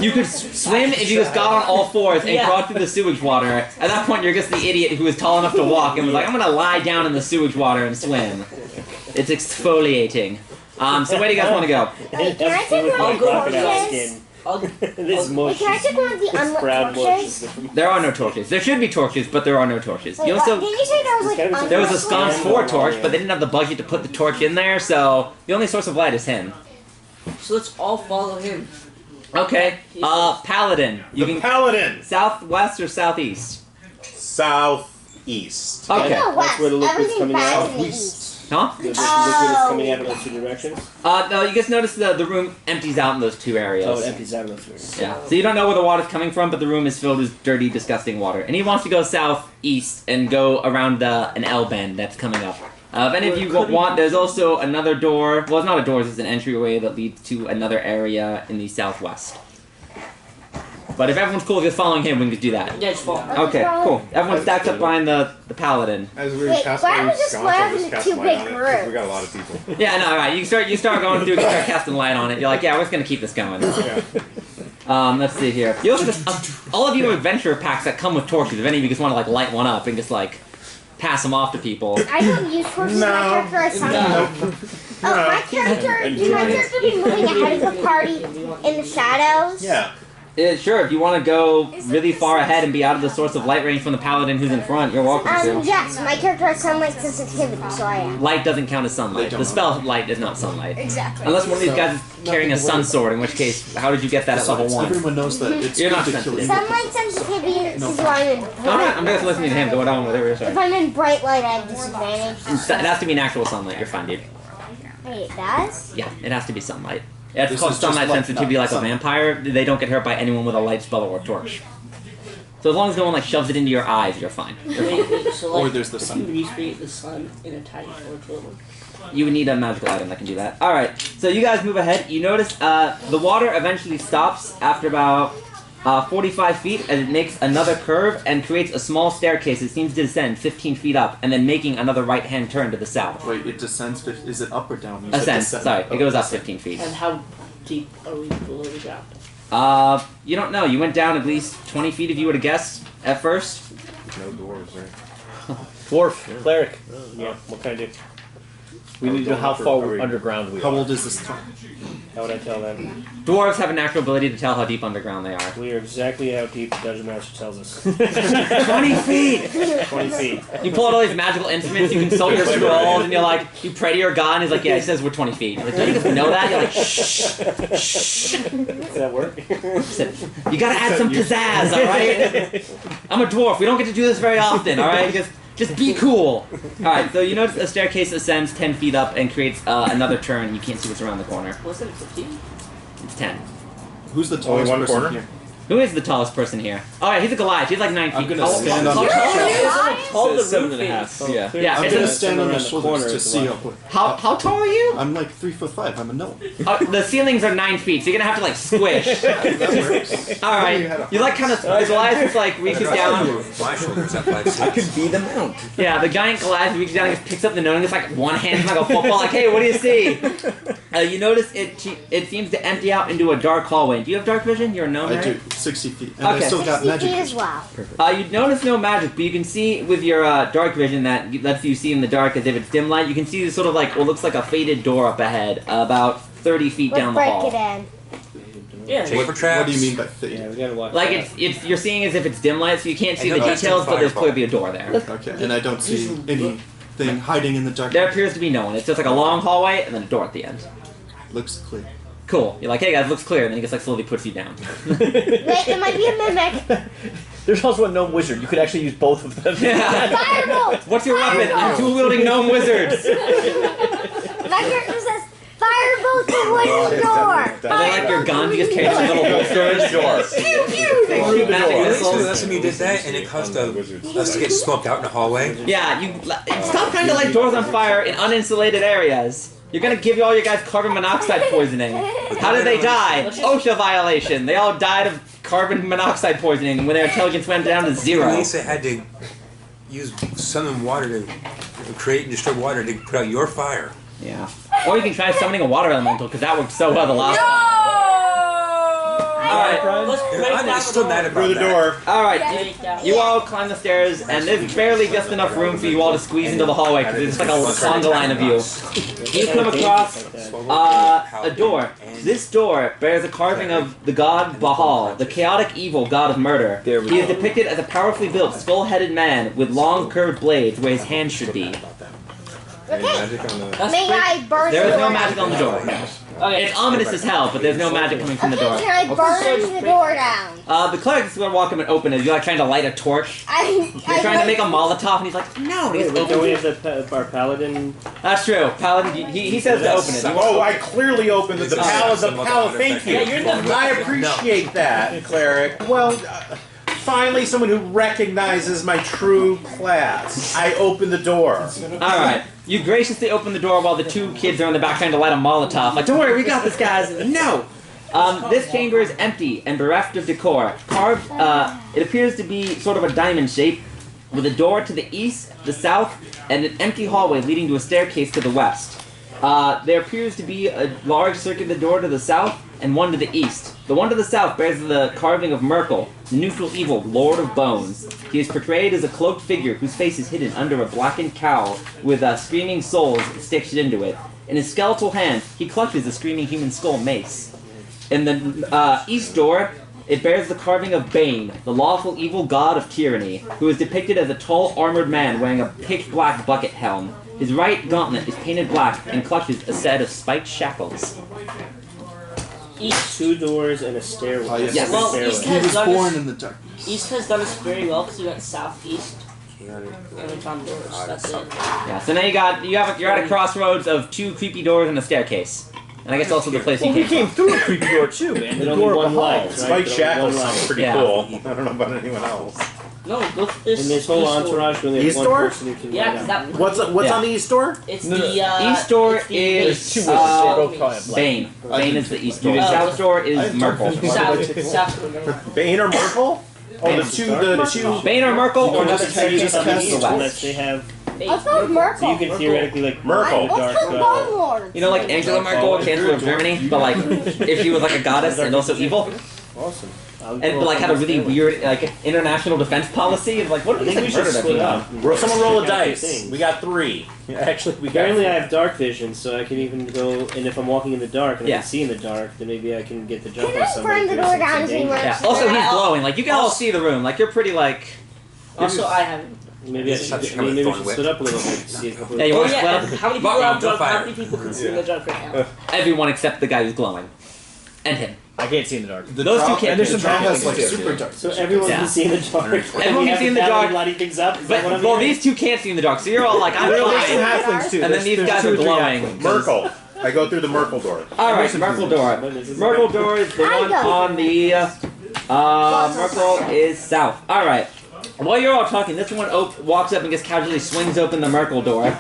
You could swim if you just got on all fours and crawled through the sewage water. At that point, you're just the idiot who was tall enough to walk and was like, I'm gonna lie down in the sewage water and swim. It's exfoliating. So where do you guys want to go? Hey, can I take one of the torches? Skin. This Hey, can I take one of the unlit brown torches? torches. There are no torches. There should be torches, but there are no torches. Wait, You what? also Did you say there was like unlit there was a torches? sconce for a torch, but they didn't have the budget to put the torch in there, so the only source of light is him. So let's all follow him. Okay. Paladin. You The can paladin! southwest or southeast. Southeast. Okay. No, west. where the liquid's Everything coming bad out. in the east. Huh? The liquid is coming out of those 2 directions. No, you just notice the room empties out in those 2 areas. Oh, it empties out of those 2 areas. Yeah. So you don't know where the water's coming from, but the room is filled with dirty, disgusting water. And he wants to go southeast and go around an L bend that's coming up. If any of you want, there's also another door. Well, it's not a door, it's an entryway that leads to another area in the southwest. But if everyone's cool with just following him, we can just do that. Yeah, just follow. Okay, cool. Everyone stacks up behind the paladin. As we were Wait, casting why don't we these just sconce, split I'll up just into cast 2 light big on it, 'cause we groups? got a lot of people. Yeah, no, alright. You start going through, you start casting light on it. You're like, yeah, we're just gonna keep this going. Let's see here. You also just, all of you have adventure packs that come with torches. If any of you just want to like light one up and just like pass them off to people. I don't use torches. My character is something. Oh, my character be moving ahead of the party in the shadows? Yeah. Sure, if you want to go really far ahead and be out of the source of light range from the paladin who's in front, you're welcome to. Yes, my character has sunlight sensitivity, so I am. Light doesn't count as sunlight. The spell light is not sunlight. Exactly. Unless one of these guys is carrying a sun sword, in which case, how did you get that at level 1? Everyone knows that it's You're not good to kill sensitive. Sunlight sensitivity is why I'm in I'm just listening to him. Go on, whatever. Sorry. If I'm in bright light, I have disadvantage. It has to be an actual sunlight. You're fine, dude. Wait, it does? Yeah, it has to be sunlight. It's This called is just sunlight light, sensitivity not like a sun. vampire. They don't get hurt by anyone with a light spell or a torch. So as long as no one like shoves it into your eyes, you're fine. You're fine. Wait, so like, Or there's the if sun. you recreate the sun in a tiny torch, will it work? You would need a magical item that can do that. Alright, so you guys move ahead. You notice the water eventually stops after about 45 feet as it makes another curve and creates a small staircase. It seems to descend 15 feet up and then making another right-hand turn to the south. Wait, it descends. Is it up or down? You said Ascends, descend. sorry. Oh, It goes up descend. 15 feet. And how deep are we below the ground? You don't know. You went down at least 20 feet if you were to guess at first. No dwarves, right? Dwarf, cleric. Yeah, what can I do? We need to know how far underground we are. How old is this town? How would I tell them? Dwarves have a natural ability to tell how deep underground they are. We are exactly how deep the Dungeon Master tells us. 20 feet! 20 feet. You pull out all these magical instruments, you consult your scrolls, and you're like, you pray to your god, and he's like, yeah, he says we're 20 feet. You're like, don't you guys know that? You're like, shh, shh. Does that work? You gotta add some pizzazz, alright? I'm a dwarf, we don't get to do this very often, alright? Just be cool. Alright, so you notice a staircase ascends 10 feet up and creates another turn. You can't see what's around the corner. Wasn't it 15? It's 10. Who's the Only tallest one person corner? here? Who is the tallest person here? Alright, he's a Goliath. He's like 9 feet. I'm gonna tall. stand on How the tall are you? All the Says roof 7.5, is. yeah. Yeah, I'm it's gonna a- stand on the around the shoulders corner to is see the up. How tall are you? I'm like 3'5". I'm a gnome. The ceilings are 9 feet, so you're gonna have to like squish. Alright, you like kind of, the Goliath just like reaches down. My shoulders at 5'6". I could be the mount. Yeah, the giant Goliath reaches down and just picks up the gnome and just like one hand like a football, like, hey, what do you see? You notice it seems to empty out into a dark hallway. Do you have dark vision? You're a gnome, I right? do 60 feet, and I Okay. still got 60 magic. feet as well. You notice no magic, but you can see with your dark vision that lets you see in the dark as if it's dim light. You can see sort of like what looks like a faded door up ahead, about 30 feet Let's down the break hall. it in. Yeah. Paper traps. What do you mean by fade? Yeah, we gotta watch Like that. it's you're seeing as if it's dim light, so you can't see I the know that's details, in but there's Fireball. clearly a door there. Okay, and I don't see anything hiding in the dark. There appears to be no one. It's just like a long hallway and then a door at the end. Looks clear. Cool. You're like, hey guys, looks clear, and then he just like slowly puts you down. Wait, it might be a mimic. There's also a gnome wizard. You could actually use both of them. Firebolt! What's your weapon? I'm dual-wielding gnome wizards. My character says, Firebolt the wooden door! Are they like your guns? You just carry them little holsters? Door. Pew pew! They shoot magic Really? So missiles. last time you did that, and it caused us to get smoked out in the hallway. Yeah, you stop trying to light doors on fire in uninsulated areas. You're gonna give all your guys carbon monoxide poisoning. How did they die? OSHA violation. They all died of carbon monoxide poisoning when their intelligence went down to At 0. least they had to use sun and water to create and destroy water to put out your fire. Yeah. Or you can try summoning a water elemental, because that worked so well the last time. Alright, I'm still mad about that. alright. You all climb the stairs, and there's barely just enough room for you all to squeeze into the hallway, because it's like a conga line of you. You come across a door. This door bears a carving of the god Baal, the chaotic evil god of murder. He is depicted as a powerfully built, skull-headed man with long curved blades where his hands should be. Okay. May I burn There the is no door magic down? on the door. It's ominous as hell, but there's no magic coming from the door. Okay, can I burn the door down? The cleric is going to walk him and open it. You're like trying to light a torch. You're trying to make a Molotov, and he's like, no. He's Don't we have our paladin? That's true. Paladin, he says to open it. Oh, I clearly opened it. The pal is a pal. Thank you. Yeah, you're the- I appreciate that, cleric. Well, finally, someone who recognizes my true class. I open the door. Alright. You graciously open the door while the two kids are in the back trying to light a Molotov. Like, don't worry, we got this, guys. No! This chamber is empty and bereft of decor. Carved, it appears to be sort of a diamond shape, with a door to the east, the south, and an empty hallway leading to a staircase to the west. There appears to be a large circular door to the south, and one to the east. The one to the south bears the carving of Merkel, the neutral evil Lord of Bones. He is portrayed as a cloaked figure whose face is hidden under a blackened cowl with screaming souls stitched into it. In his skeletal hand, he clutches a screaming human skull mace. In the east door, It bears the carving of Bane, the lawful evil god of tyranny, who is depicted as a tall, armored man wearing a pitch-black bucket helm. His right gauntlet is painted black and clutches a set of spiked shackles. East 2 doors and a stairway. Yes. Well, Stairway. East He has was done born us, in the darkness. East has done us very well because we went southeast and we found doors. That's it. Yeah, so now you're at a crossroads of 2 creepy doors and a staircase. And I guess also the place you Well, we came came through a creepy door too, man. The door one of the light. halls, right? Spike The shackles one light. sounds pretty Yeah. cool. I don't know about anyone else. No, go for this. And this whole east door. entourage, we only have East one door? person who can Yeah, light because up. that. What's Yeah. on the east door? It's No, the East door it's the is mace. Bane. Bane is the east door. The south door is Merkel. South. Bane or Merkel? Oh, the two. Bane or Merkel or another So you staircase just on the have east or unless west. they have. Let's go with Merkel. So you can theoretically like Merkel. the Let's dark. go Bone Lords. You know, like Angela Merkel, Chancellor of Germany, but like if she was like a goddess and also evil, Awesome. and but like had a really weird like international defense policy of like what I if we think we just should murdered split everyone? up. Someone roll a Check out dice. things. We got 3. Actually, we got. Apparently, I have dark vision, so I can even go. And if I'm walking in the dark and I Yeah. can see in the dark, then maybe I can get the jump Can on I somebody. burn the if door there's down some as he danger. works? Yeah. Also, he's glowing. Like you can all see the room. Like you're pretty like. Also, I haven't. Maybe I should. Maybe we should split up a little bit. See a couple. Yeah, you Oh want to yeah, split and up? how many people Fuck are off, drunk? fire. How many people can see in the dark right now? Everyone except the guy who's glowing, and him. I can't see in the dark. The Those draw- two can't- and there's the some draw has like has super dark. So everyone Yeah. can see in the dark. Everyone can see in the dark. Lighting things up. Is that what But I'm well, hearing? these two can't see in the dark, so you're all like, I'm There's some fine. halflings too. And then these guys are glowing. Merkel. I go through the Merkel door. All right, Merkel door. Merkel door is the one on the. Merkel is south. All right. While you're all talking, this one walks up and just casually swings open the Merkel door.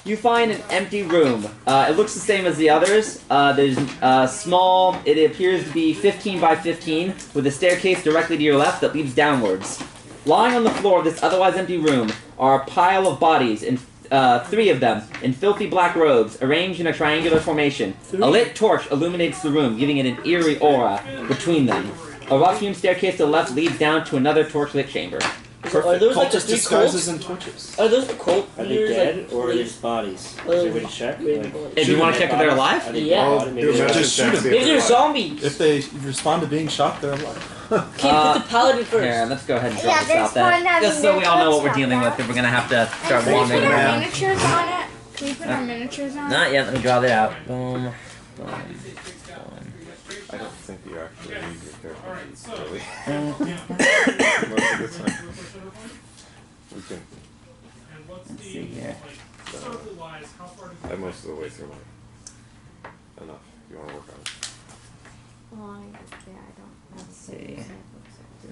You find an empty room. It looks the same as the others. There's small. It appears to be 15 by 15 with a staircase directly to your left that leads downwards. Lying on the floor of this otherwise empty room are a pile of bodies, and 3 of them in filthy black robes, arranged in a triangular formation. A lit torch illuminates the room, giving it an eerie aura between them. A rough-hewn staircase to the left leads down to another torchlit chamber. Are those like the Cultist 3 disguises cults? and torches. Are those the cult Are they leaders? dead like, or are they leaders? just bodies? Is there a way to check? Like, If you want to check if they're alive? are they Yeah. dead? Maybe they're Just shoot them. Maybe they're zombies. If they respond to being shot, they're alive. Can't put the paladin first. Here, let's go ahead and Yeah, drop this there's out there. one having Just so we all know what we're their dealing with, stuff if we're going to have to start Can we wandering put our around. miniatures on it? Can we put our miniatures on it? Not yet, let me draw that out. Boom. Boom. Boom. I don't think you actually need your character really. Most of the time. We can. Let's see here. I'm most of the way through mine. Enough. If you want to work on it. Let's see.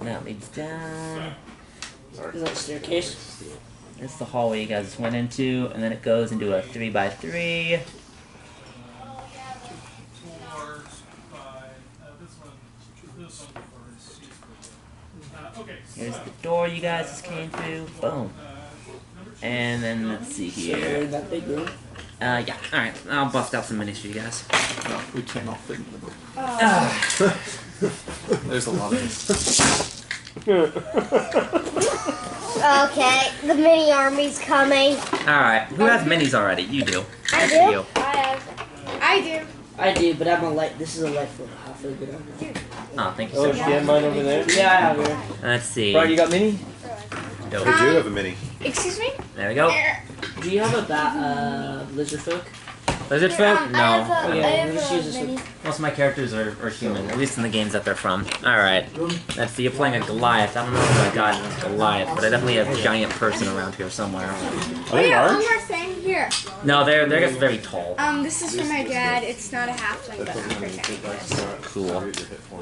That leads down. Sorry. Is that a staircase? It's the hallway you guys went into, and then it goes into a 3x3. Here's the door you guys just came through. Boom. And then let's see So we're here. in that big room. Yeah. All right. I'll bust out some minis for you guys. No, we can't all fit in the book. Oh. There's a lot of this. Okay, the mini army's coming. All right. Who has minis already? You do. I That's do. you. I do. I do, but I'm a light. This is a light foot. Halfway good on. Oh, thank you Oh, so do you much. have mine over there? Yeah, I have it. Let's see. Brian, you got mini? Dope. I do have a mini. Excuse me? There we go. Do you have a lizard folk? Lizard folk? I No. have a, Okay, I have let's a use this mini. Most of my characters are human, at least in the games that they're from. Alright. Let's see, you're playing a Goliath. I don't know if I got Goliath, but I definitely have a giant person around here somewhere. Oh yeah, one more thing here. No, they're just very tall. This is for my dad. It's not a halfling, but I'm pretending it is. Cool.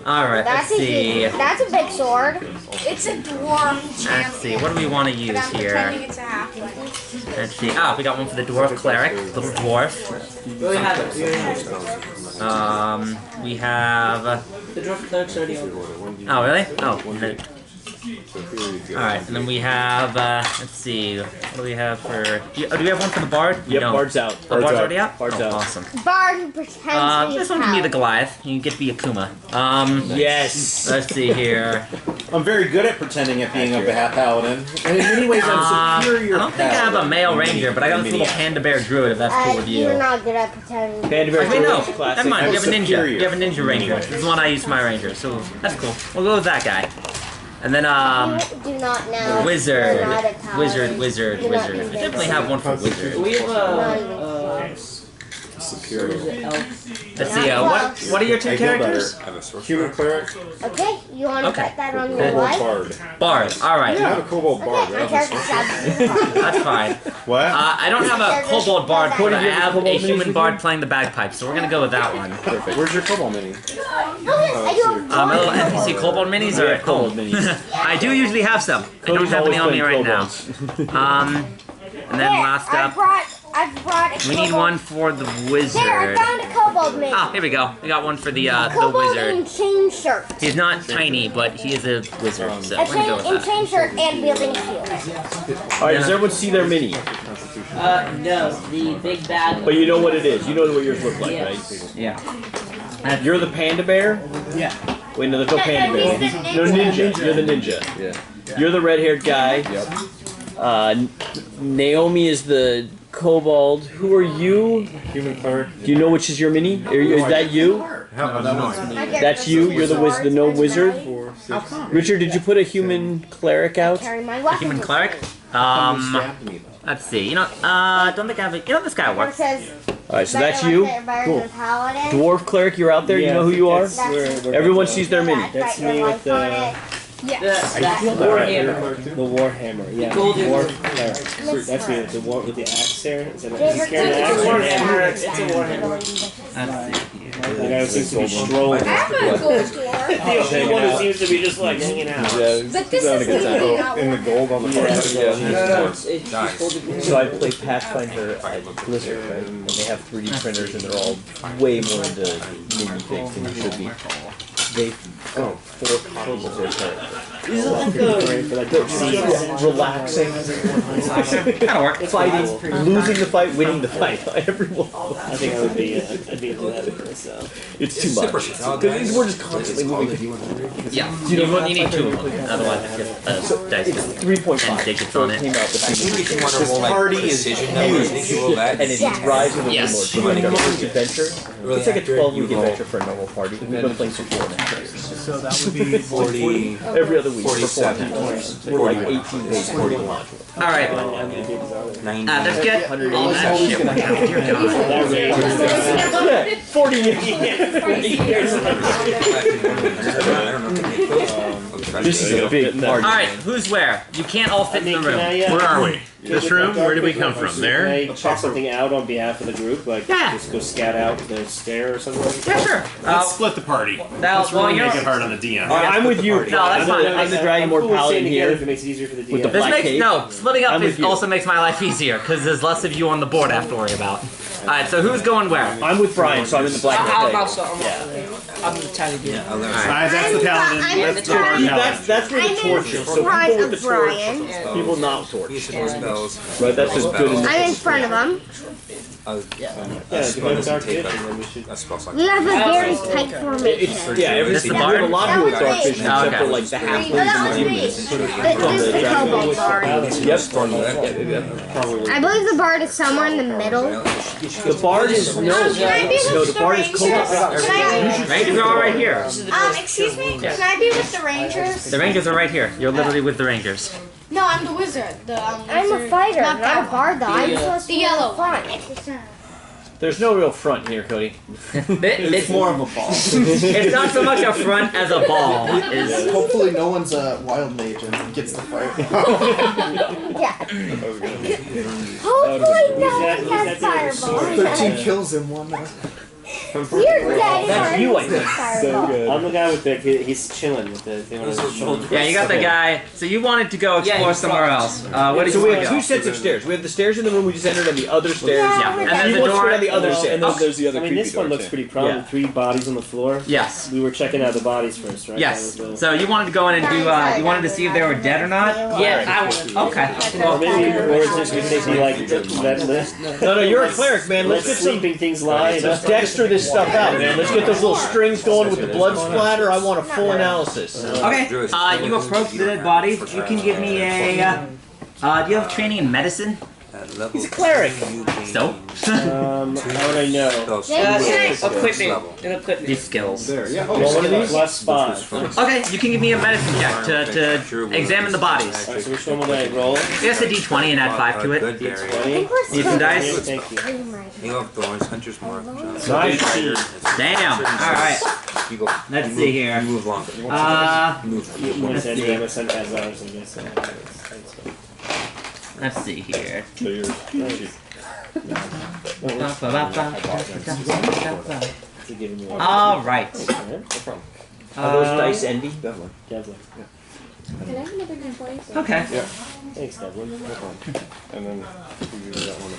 Alright, let's see. That's a big sword. It's a dwarf champion. Let's see, what do we want to But use I'm here? pretending it's a halfling. Let's see. Ah, we got one for the dwarf cleric, little dwarf. We already have it. We already have it. We have. The dwarf cleric's already on. Oh, really? Oh, no. Alright, and then we have, let's see, what do we have for... do we have one for the Bard? Yep, Bard's out. Oh, Bard's already out? Bard's out. Awesome. Bard who pretends to This one can be the Goliath. You get to be Akuma. Yes. Let's see here. I'm very good at pretending at being a paladin. And in many ways, I'm superior. I don't think I have a male ranger, but I got this little panda bear druid, if that's cool with you. You're not good at pretending. Panda bear Actually, no. classic. Never mind. You have a ninja. superior. You have a ninja ranger. This is the one I use for my ranger, so that's cool. We'll go with that guy. And then, You do not know. wizard. You're not a paladin. Wizard. You're not I even definitely have one for wizard. We have Not even close. Superior. Let's see, what are your two characters? I have a sorcerer. Human cleric. Okay, you want to Okay. bet that on your Kobold life? bard. Bard, alright. I have a kobold bard. Okay, my character's That's fine. What? I don't have a kobold bard, but I have a human bard playing the bagpipes, so we're gonna go with that one. Perfect. Where's your kobold mini? I do have My little NPC kobold minis are at home. Kobold minis. I do usually have some. I don't Cody's have any always on me right playing now. And then last up, I brought a we need kobold. one for the There, I wizard. found a kobold mini. Ah, here we go. We got one for the Kobold in wizard. chain shirt. He's not tiny, but he is a wizard, so A we're gonna go chain, in with that. chain shirt and wielding a shield. Alright, does everyone see their mini? no, the big bad. But you know what it is. You know what yours look like, Yes. Yeah. You're the panda bear? Yeah. Wait, no, there's no panda bear. he's the No, ninja. You're the ninja. Yeah. You're the red-haired guy. Yep. Naomi is the kobold. Who are you? Human cleric. Do you know which is your mini? Is that you? That's you. You're the wizard. The no wizard. Richard, did you put a human cleric out? Carry my weapon. Human cleric? Let's see. You know, don't think I have a... You know, this guy It works. says, Alright, so that's you. Cool. Paladin. Dwarf cleric, you're out there. You know who you are. Everyone sees their mini. That's me with the That's Warhammer. The Warhammer, yeah. Golden. Dwarf cleric. That's me with the war with the axe there. Is it It's he's carrying an axe? It's a Warhammer. Let's see here. The guy who seems to be strolling. I have a gold dwarf. The only one who seems to be just like hanging out. But this is leaving out. In the gold on the front. So I play Pathfinder at Blizzard, right? And they have 3D printers, and they're all way more into mini things than you should be. They four copies of their character. Is it like the Relaxing, That'll work. fighting, losing the fight, winning the fight. Everyone. I think I would be I'd be into that. So It's too much. Because we're just constantly moving. Yeah. You need two of them. Otherwise, it's just dice. It's 3.5. And digits on it. Came out the If you want to roll like party is precision numbers, you can roll that. and it's Rise of the Yes. Warlord. Like our first adventure. Really It's like a accurate, 12-week you roll adventure for a normal party. We've been playing for 4.5 years. So that would be 40. Every other week for 47. 4.5 years. We're like 18 pages per module. Alright. 90. Let's get all that shit worked out. Dear God. Yeah, 40 years. This is a big party. Alright, who's where? You can't all fit in the room. Where are we? This room? Where did we come from? Can There? I check something out on behalf of the group? Like Yeah. just go scout out the stair or something like Yeah, that? sure. Let's split the party. Now, Let's really make it hard on the DM. I'm with you. No, that's fine. I'm the Dragonborn Paladin here. If it makes it easier for the DM. With the This black makes cape. no splitting up I'm with you. also makes my life easier because there's less of you on the board I have to worry about. All right, so who's going where? I'm with Brian, so I'm in the black I'm cape. also I'm the tiny dude. That's the paladin. I'm That's the the paladin. That's where the torch is. So Surprise people with the of torch, Brian. people not torch. Spells. Right, that's as good as I'm in front of him. Yeah, defend dark vision, then we should. That spells like We have a very tight formation. yeah, everything. We have a lot to do with dark vision, Oh, except okay. for like the Oh, halflings that and was the me. demons. This is the kobold bard. Yep. I believe the bard is somewhere in the middle. The bard is Can I be no, with the the bard is Rangers? kobold. Can Rangers are all right here. excuse me? Can I be with the Rangers? The Rangers are right here. You're literally with the Rangers. No, I'm the wizard. I'm a fighter, not a bard though. I'm supposed to The be yellow front. There's no real front here, Cody. It's more of a ball. It's not so much a front as a ball. Is Hopefully no one's a wild mage and gets the fight. Yeah. Hopefully no one has fireball. 13 kills in one. We're dead. That's you, I think. So good. I'm the guy with the. He's chilling with the thing on his shoulder. Yeah, you got the guy. So you wanted to go explore somewhere else. What did So you we want have to two go? sets of stairs. We have the stairs in the room we just entered, and the other stairs. Yeah, and then He the wants to door go on the other stairs. And then there's the other I mean, creepy this one door, looks too. pretty prominent. 3 bodies on the floor. Yes. We were checking out the bodies first, right? Yes. That was the- So you wanted to go in and do. You wanted to see if they were dead or not. Yeah, I want. Okay. Or maybe, or is this we think we like let No, you're a cleric, man. Let's get some. sleeping things lie. Let's Dexter this stuff out, man. Let's get those little strings going with the blood splatter. I want a full analysis. Okay. You approach the dead bodies. You can give me a. Do you have training in medicine? He's a cleric. So. How would I know? Equipment. These skills. There, yeah. Well, what are these? +5. Okay, you can give me a medicine check to examine the bodies. Alright, so which one would I roll? Yes, a d20 and add 5 to it. D20. Need some dice? Thank you. King of Thorns, Hunter's Mark, Damn. Alright. Let's see here. You move longer. Let's see. Let's see here. All right. Are those dice envy? Devlin. Can I have another gun, please? Okay. Yeah. Thanks, Devlin. No problem. And then you do that one.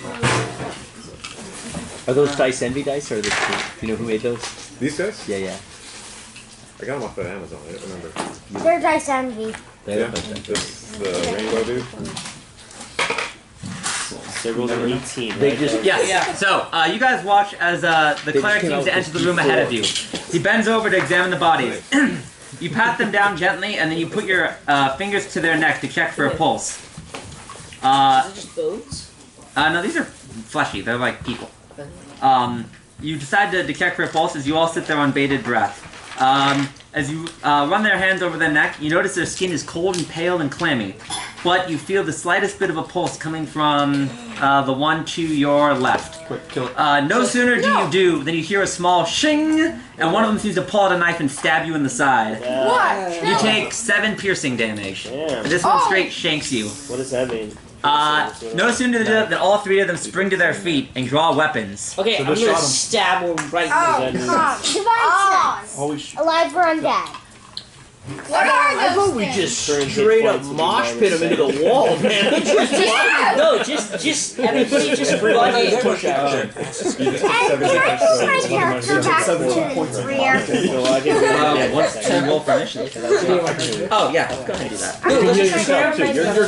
Are those dice envy dice, or are they? Do you know who made those? These guys? Yeah. I got them off of Amazon. I don't remember. They're dice envy. They Yeah. have those dice. This the rainbow dude. They rolled an 18, right? They just Yeah. So you guys watch as the cleric came seems out to with enter the this room ahead of you. D4. He bends over to examine the bodies. You pat them down gently, and then you put your fingers to their neck to check for a pulse. Is it just bones? No, these are fleshy. They're like people. You decide to check for a pulse as you all sit there on bated breath. As you run their hands over their neck, you notice their skin is cold and pale and clammy. But you feel the slightest bit of a pulse coming from the one to your left. Quick, kill it. No sooner do you do than you hear a small shing, and one of them seems to pull out a knife and stab you in the side. What? You take 7 piercing damage. Damn. This one straight shanks you. What does that mean? No sooner do than all 3 of them spring to their feet and draw weapons. Okay, I'm gonna stab him right Oh, in the come. Divine sense. Always. Alive or undead. What are I those thought we things? just straight up mosh pit him into the wall, man. No, just everybody just run in. Push out. And can I move my character back to the rear? So I can Once you roll for initiative. Oh yeah, go ahead and do that. You can use yourself too. You're good.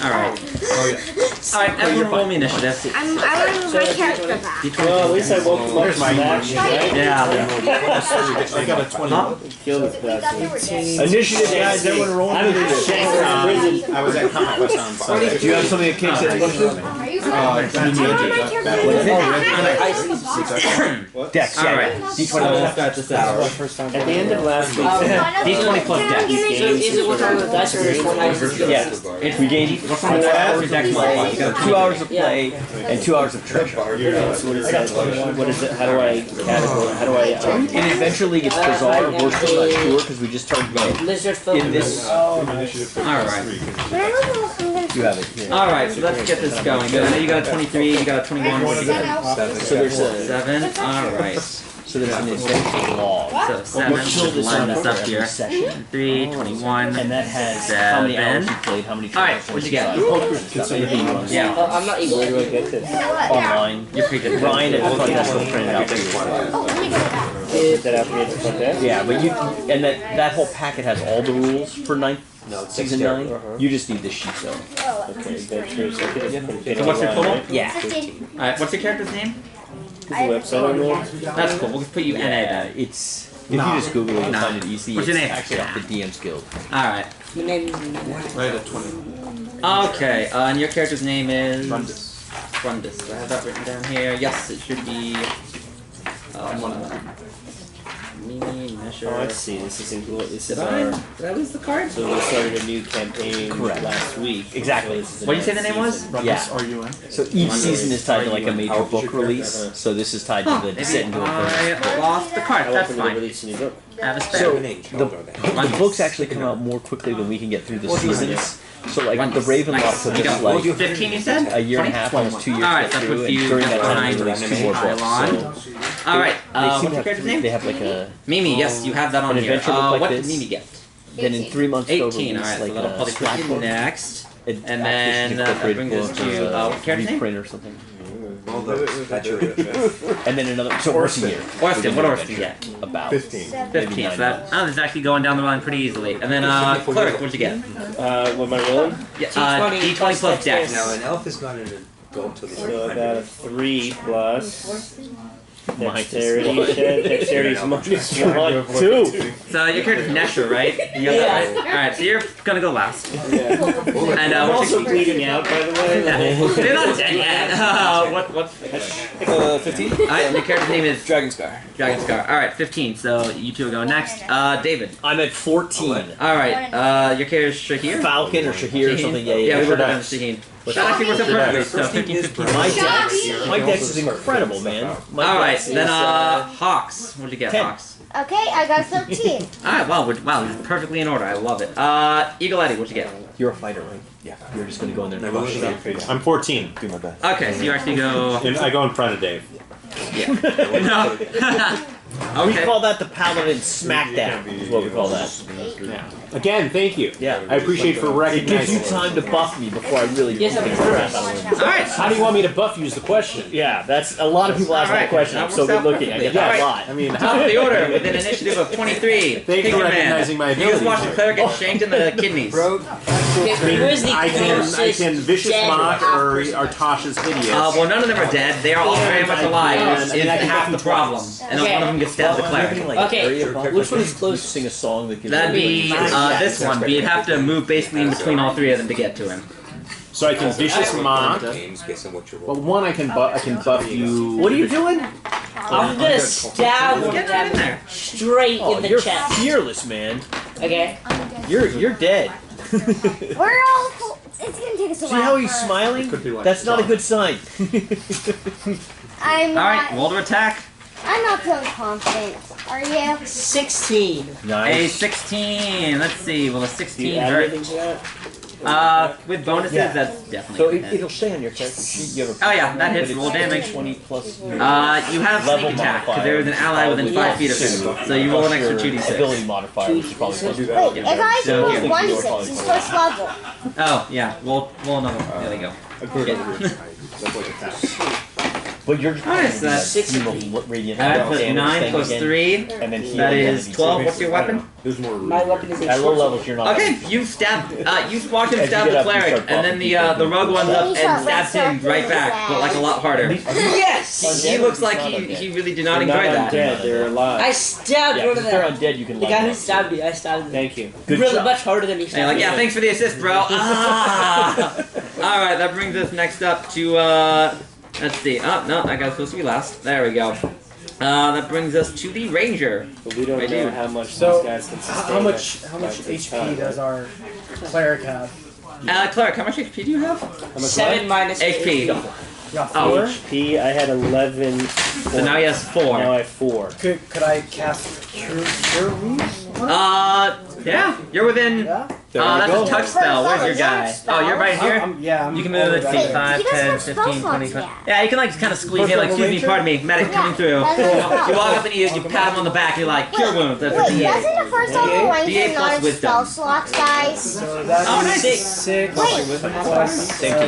All right. All right, everyone roll me initiative. I want to move my character back. Well, at least I woke him up from action, right? Yeah. I got a 20. Huh? Kill this bastard. Initiative, guys. Everyone roll I'm initiative. prison. I was at Comic Quest on Sunday. Do you have something that kicks in? Are you good? I want my character back. Dex. All right. D20. We'll start this out. At the end of last week, D20 plus So dex. is it one with dice or is it one dice? Yeah. It's we gain. What's on the dex? Dex modifier. You got 2 hours of play and 2 hours of treasure. so what is that? What is it? How do I categorize? How do I? In Adventure League, it's bizarre. We're still not sure because we just talked about Lizard folk. in this. All right. You have it. Yeah. All right. So let's get this going. I know you got a 23. You got a 21. What do you got? So there's a 7. All right. so there's an adventure log. So 7. Let's line this up here. 3, 21. And that has how many hours you played, how many. All right. What'd you get? Yeah. I'm not even. Where do I get this? Online. You're pretty good. Ryan at the front desk will print it out for you. Oh, let me go back. Get that out for me at the front desk? Yeah, but you and that whole packet has all the rules for season 9. You just need this sheet though. Okay, adventures. Okay, So what's your total? Yeah. All right. What's your character's name? Is the website on there? That's cool. We'll just put you NA then. It's if you just Google it, you'll find it easy. What's your It's name? actually off the DM's Guild. All right. My name. Right at 20. Okay. And your character's name is Brundis. Brundis. I have that written down here. Yes, it should be one of them. Mimi, Mesher. Oh, let's see. This is Did I lose the card? So we started a new campaign last week. Exactly. What did you say the name was? Yeah. So each season is tied to like a major book release. So this is tied to the Descent into Inferno. I lost the card. That's fine. Release a new book. Have a spare. So the books actually come out more quickly than we can get through the seasons. So like the Ravenloft took us like 15, you said? a year and a half, almost 2 years Alright, to that get through, puts and you during that time behind we released 2 more books. So Alright, they what's seem your to character's name? they have like a Mimi, yes, you have that on an here. adventure book like what this. did Mimi get? Then in 3 months they'll 18, release alright, like so that'll a probably put you Slackbook. next. An And then that incorporated brings us book to, or what character's name? reprint or something. That's your And then another. So Orson year. Orston, what Orston get? About 15. 15, so that, this is actually going down the line pretty easily. And then, Cleric, what'd you get? What am I rolling? Yeah, D20 plus Dex. Now, an elf is not an adult till the So I got a 3 plus dexterity. Dexterity's minus 1, 2. So your character's Nesher, right? You got that right? Alright, so you're gonna go last. And I'm what's also your... bleeding out, by the way. They're not dead yet. What's... 15. Alright, your character's name is... Dragonscar. Dragonscar. Alright, 15, so you two are going next. David. I'm at 14. Alright, your character's Shahir? Falcon or Shahir or something. Yeah, we were done with Shaheen. That actually works out perfectly, so 15, 15. My dex is incredible, man. Alright, then Hawks. What'd you get, 10. Hawks? Okay, I got 13. Alright, wow, this is perfectly in order. I love it. Eagle Eddie, what'd you get? You're a fighter, right? Yeah. You're just gonna go in there and crush it. I'm 14. Do my best. Okay, so you actually go... I go in front of Dave. Yeah. No. We call that the Paladin Smackdown, is what we call that. Yeah. Again, thank you. Yeah. I appreciate for It recognizing gives you time to buff me before I really beat the crap out of him. Alright. How do you want me to buff you is the question. Yeah, that's a lot of people ask that question. I'm so good looking. I get that a lot. I mean, Top of the order with an initiative of 23. Thanks for recognizing my You just abilities. watched the cleric get shanked in the kidneys. I can vicious mock or Tasha's hideous. Well, none of them are dead. They are all very much alive. Is half the problem. And then one of them gets stabbed the cleric. Okay, which one is close to sing a song that gives That'd be this one, but you'd have to move basically in between all 3 of them to get to him. So I can vicious mock. Well, one I can buff you. What are you doing? I'm gonna stab one of them straight in the you're chest. fearless, man. Okay. You're dead. We're all. It's gonna take us a while. See how he's smiling? That's not a good sign. I'm not. Alright, roll to attack. I'm not feeling confident. Are you? 16. A 16. Let's see. Will a 16 add hurt? anything to that? With bonuses, Yeah. that's definitely. So gonna hit. it'll stay on your character sheet. You have Oh yeah, that hits. but Roll it's damage. 20 plus. You have sneak Level attack because modifier. there is an ally within 5 feet of him. So you roll an extra 2d6. Ability modifier, which is probably supposed to do Wait, if I So can here. move 1d6, he's first level. Oh yeah, roll another one. There you go. But you're Alright, so that's 6 radiant. That plus 9 plus 3. And then That is 12. What's your weapon? My weapon is a At low levels, you're not. Okay, you stab. You watch him As you stab get the up, you cleric, start and then the rogue ones up and stabs him right back, but like a lot harder. Yes! He looks like he really did not They're enjoy not that. undead, they're alive. I stabbed one of if they're them. undead, you can. The guy who stabbed me, I stabbed him. Thank you. Good really job. much harder than he And you're stabbed like, me. yeah, thanks for the assist, bro. Ah! Alright, that brings us next up to, let's see. Oh, no, that guy's supposed to be last. There we go. That brings us to the Ranger. But we don't know how much So, these guys can sustain. how much HP does our cleric have? Cleric, how much HP do you have? 7 minus HP. Yeah, 4? Oh, HP, I had 11. so now he has 4. Now I have 4. Could I cast Cure Wounds? Yeah, you're within. Yeah? That's a touch spell. Where's your guy? Oh, you're right here? I'm You can move, let's see, 5, 10, 15, 20, 20. Yeah, you can like kind of squeeze in, like, excuse me, pardon me, medic coming through. You walk up and you pat him on the back and you're like, cure wounds. That's a Wait, D8. doesn't the first level D8 ranger plus not wisdom. spell slots, guys? So that's Oh, nice. 6 plus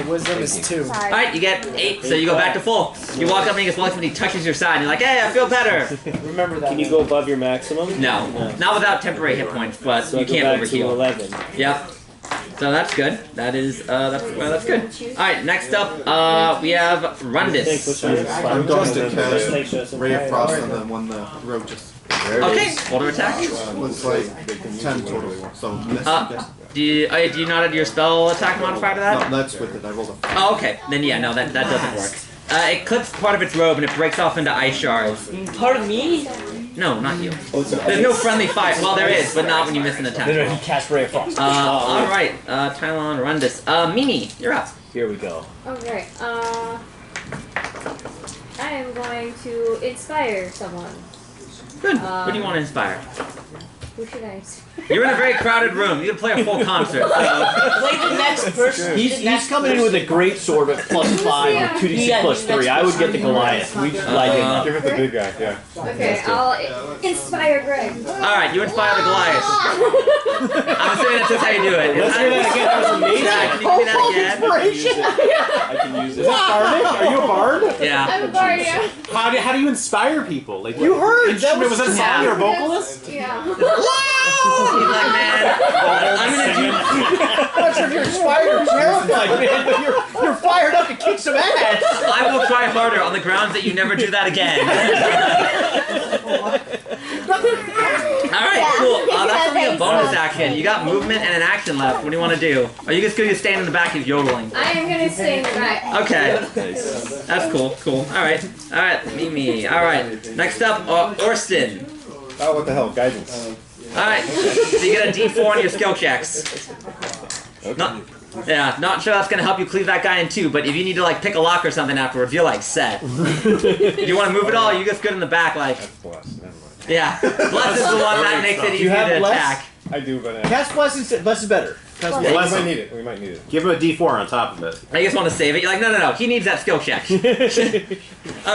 wisdom is 2. Sorry. Alright, you get 8, so you go back to full. You walk up and he gets walks and he touches your side and you're like, hey, I feel better. Remember that. Can you go above your maximum? No, not without temporary hit points, but So I you go can't back to overheal. 11. Yep. So that's good. That is, that's good. Alright, next up, we have Rundus. I'm going to Thanks, cast Ray of Frost on the one the rogue just. Okay, roll to attack. Was like 10 total. So miss. Do you not add your spell attack modifier to that? No, that's with it. I rolled a. Oh, okay. Then yeah, no, that doesn't work. It clips part of its robe and it breaks off into ice shards. Pardon me? No, not you. There's no friendly fire. Well, there is, but not when you miss an attack. No, he cast Ray of Frost. Alright, Tylon Rundus. Mimi, you're up. Here we go. Okay, I am going to inspire someone. Good. Who do you want to inspire? Who should I inspire? You're in a very crowded room. You can play a full concert. Play the next person. He's coming in with a great sword at +5 Yeah. with 2d6 plus 3. I would get the Goliath. We light him up. Give it the big guy, yeah. Okay, I'll inspire Greg. Alright, you inspire the Goliath. I'm assuming that's just how you do it. Let's do that again. That was amazing. Yeah, can you do that again? I can use it. Is that bardic? Are you a bard? Yeah. I'm a bard, yeah. How do you inspire people? Like You heard! That was a song. You're a vocalist. Yeah. He's like, man, I'm gonna do. I'm not sure if you're inspired or terrified, man, but you're fired up to kick some ass. I will try harder on the grounds that you never do that again. Alright, cool. That's only a bonus action. You got movement and an action left. What do you want to do? Are you just going to stand in the back of yodeling? I am gonna stay in the back. Okay. That's cool, cool. Alright. Alright, Mimi. Alright. Next up, Orston. Oh, what the hell? Guidance. Alright. So you get a D4 on your skill checks. Not sure that's gonna help you cleave that guy in two, but if you need to like pick a lock or something afterwards, you're like set. Do you want to move at all? Or you just good in the back, like. That's blessed. Never mind. Yeah, bless is the one that makes it easier to attack. I do, but Cast bless is better. we might need it. We might need it. Give him a D4 on top of it. I just want to save it. You're like, no. He needs that skill check. All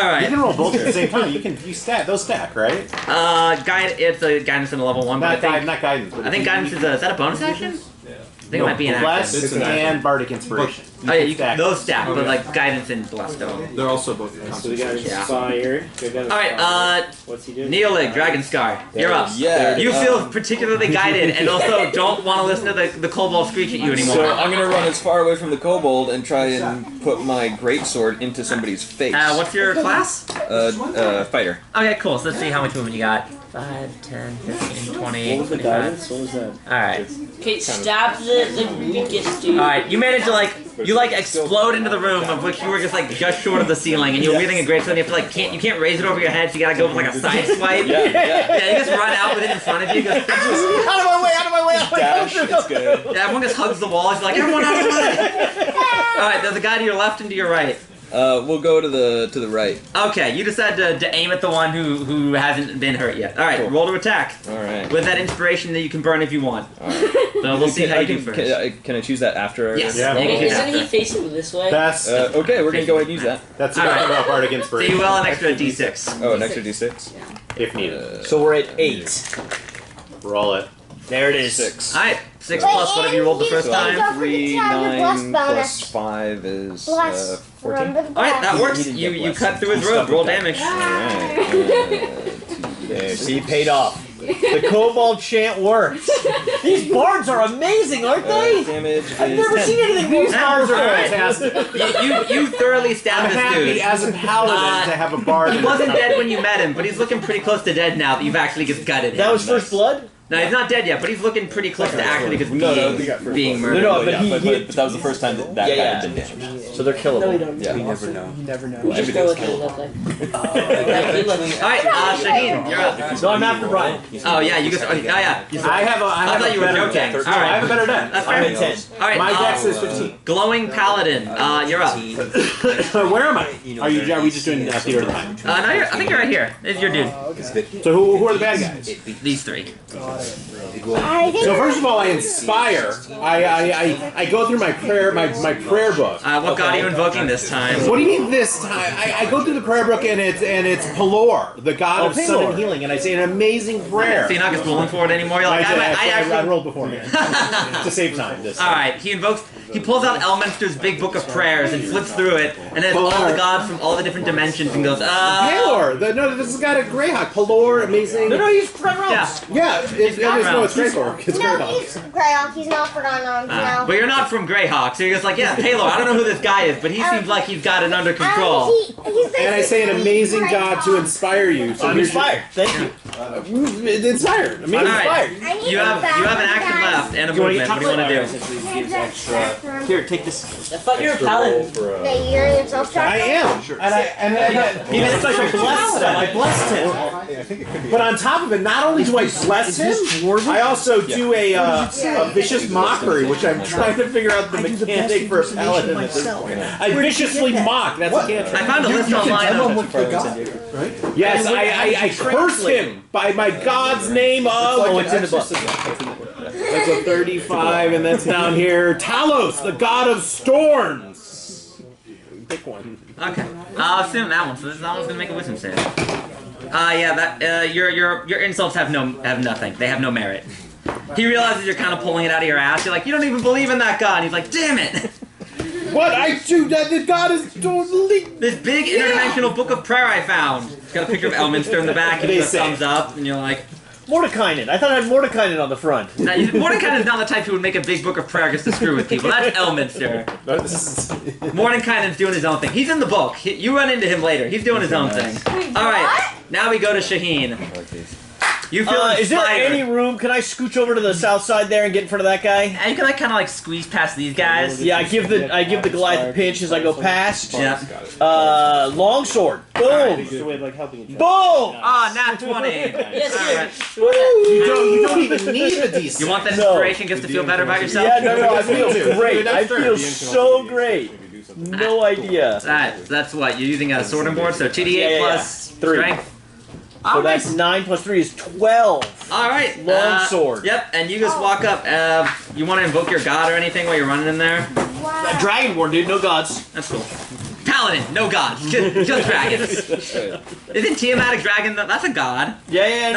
right. You can roll both at the same time. You stack. Those stack, right? It's a guidance in a level 1, but Not guidance. I think guidance is that a bonus action? I think it might be an Bless action. and bardic inspiration. Oh yeah, those stack, but like guidance and bless don't. They're also both So we got inspired. Alright, What's he doing? Neolig, Dragon Scar. You're up. Yeah. You feel particularly guided and also don't want to listen to the kobold screech at you anymore. So I'm gonna run as far away from the kobold and try and put my greatsword into somebody's face. What's your class? Fighter. Okay, cool. So let's see how much movement you got. 5, 10, 15, 20, What was the 25. guidance? What was that? Alright. Okay, stab the weakest dude. Alright, you managed to you explode into the room of which you were just short of the ceiling and you're wielding a greatsword and you have to you can't raise it over your head, so you gotta go with like a side swipe. Yeah, you just run out with it in front of you, out of my way. Dash, it's good. Yeah, everyone just hugs the walls, you're like, everyone out of the way! Alright, there's a guy to your left and to your right. We'll go to the right. Okay, you decide to aim at the one who hasn't been hurt yet. Alright, Cool. roll to attack. Alright. With that inspiration that you can burn if you want. So we'll see how you do first. Can I choose that after? Yes. Yeah. You can choose Isn't he after. facing this way? That's Okay, we're gonna go ahead and use that. that's All right. about bardic So inspiration. you will an extra d6. Oh, an extra d6. If needed. So we're at 8. Roll it. There it is. 6. Alright, 6 plus whatever you rolled the first time. Don't forget 3, to have your bless 9 bonus. plus 5 is Bless. 14. Remember the Alright, that bless. works. He didn't You get you blessed. cut through his robe, roll damage. Yeah, see, paid off. The kobold chant works. These bards are amazing, aren't they? Damage I've is never 10. seen anything. These bards are Alright. fantastic. You thoroughly I'm stabbed this happy dude. as a paladin to have a bard. He wasn't dead when you met him, but he's looking pretty close to dead now that you've actually just gutted him. That was first blood? No, he's not dead yet, but he's looking pretty close to actually just being No, murdered. no, but but, he- but that was the first time that guy had been damaged. So they're killable. No, we don't. Yeah. You never know. You never know. We just go with it that way. Alright, Shaheen, you're up. No, I'm after Brian. Oh yeah, you just. Oh yeah. I thought you were better joking. dex. All right. I have a better dex. That's I'm fair. at 10. Alright, My dex is 15. Glowing Paladin, you're up. Where am I? Are we just doing theater of the mind? No, I think you're right here. This is your dude. So who are the bad guys? These three. So first of all, I inspire. I go through my prayer book. What god are you invoking this time? What do you mean this time? I go through the prayer book and it's Pelor, the god of sun and healing, and I say an amazing prayer. So you're not just rolling for it anymore? You're like, I rolled beforehand to save time. Alright, he pulls out Elminster's big book of prayers and flips through it, and has all the gods from all the different dimensions and goes, Pelor! No, this has got a Greyhawk. Pelor, amazing. No, he's front row. Yeah, it's Greyhawk. It's No, Greyhawk. he's Greyhawk. He's not Forgotten Arms now. But you're not from Greyhawk, so you're just like, yeah, Halo, I don't know who this guy is, but he seems like he's got it under control. And I say an amazing God to inspire you. So I'm inspired. Thank you. Inspired. I mean, Alright, inspired. you have an action left and a movement. What do you want to do? Here, take this. I thought you were a paladin. That you're yourself I am. And I He has such a blessed him. I blessed him. I think it could be. But on top of it, not only do I bless him, I also do a vicious mockery, which I'm trying to figure out the mechanic for a paladin at this point. I viciously mock. That's a cantrip. I found a list online of... Right? Yes, I curse him by my God's name of... Oh, it's in the book. That's a 35, and that's down here. Talos, the god of storms. Pick one. Okay, I'll assume that one. So that one's gonna make a wisdom save. Yeah, that your insults have nothing. They have no merit. He realizes you're kind of pulling it out of your ass. You're like, you don't even believe in that god. And he's like, damn it. What I do? That the god is totally. This big interdimensional book of prayer I found. It's got a picture of Elminster in the back. And a thumbs up, and you're like. Mordekainen. I thought I had Mordekainen on the front. Now, Mordekainen's not the type who would make a big book of prayer just to screw with people. That's Elminster. Mordekainen's doing his own thing. He's in the book. You run into him later. He's doing his own thing. All right, now we go to Shaheen. You feel is there any room? Can I scooch over to the south side there and get in front of that guy? And you can like kind of like squeeze past these guys. Yeah, I give the Goliath a pinch as I go past. Yeah. Longsword. Boom. Boom. Ah, nat 20. Yes, You don't even need a DC. You want that inspiration just to feel better about yourself? Yeah, no, I feel great. I feel so great. No idea. That's what you're using a sorting board. So 2d8 plus 3. Strength. So that's 9 plus 3 is 12. All right. Longsword. Yep. And you just walk up. You want to invoke your god or anything while you're running in there? Dragonborn, dude. No gods. That's cool. Paladin, no gods, just dragons. Isn't Tiamat a dragon? That's a god. Yeah.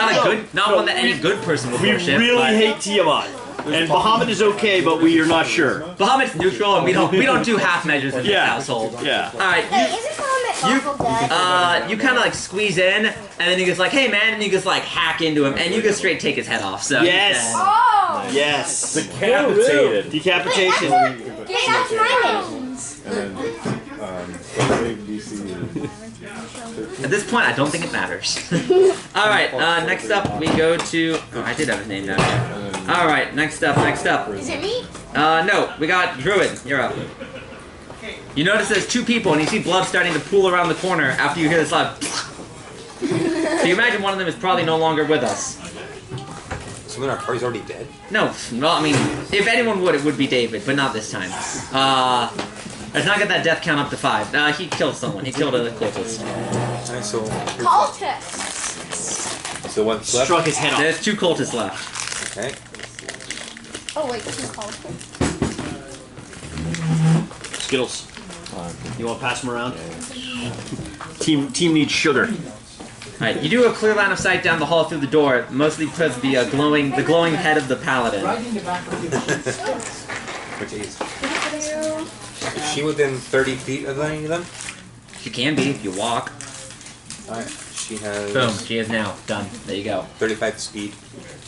Not one that any good person would worship. We really hate Tiamat. And Bahamut is okay, but we are not sure. Bahamut's neutral, and we don't do half measures in this household. Yeah. All right. You kind of like squeeze in, and then he goes like, "Hey man," and you just like hack into him, and you just straight take his head off. So yes. Oh. Yes. Decapitated. Decapitation. That's my names. And then, DC. At this point, I don't think it matters. All right. Next up, we go to. Oh, I did have his name down here. All right. Next up. Is it me? No, we got Druid. You're up. You notice there's 2 people, and you see blood starting to pool around the corner after you hear this loud. So you imagine one of them is probably no longer with us. So then our party's already dead? No, well, I mean, if anyone would, it would be David, but not this time. Let's not get that death count up to 5. He killed someone. He killed a cultist. Nice, so... Cultists. So what's left? Struck his head off. There's 2 cultists left. Okay. Oh wait, 2 cultists. Skittles. You want to pass them around? Team needs sugar. Alright, you do a clear line of sight down the hall through the door, mostly because of the glowing head of the paladin. Which is she within 30 feet of any of them? She can be if you walk. Alright, she has... Boom, she is now. Done. There you go. 35 speed.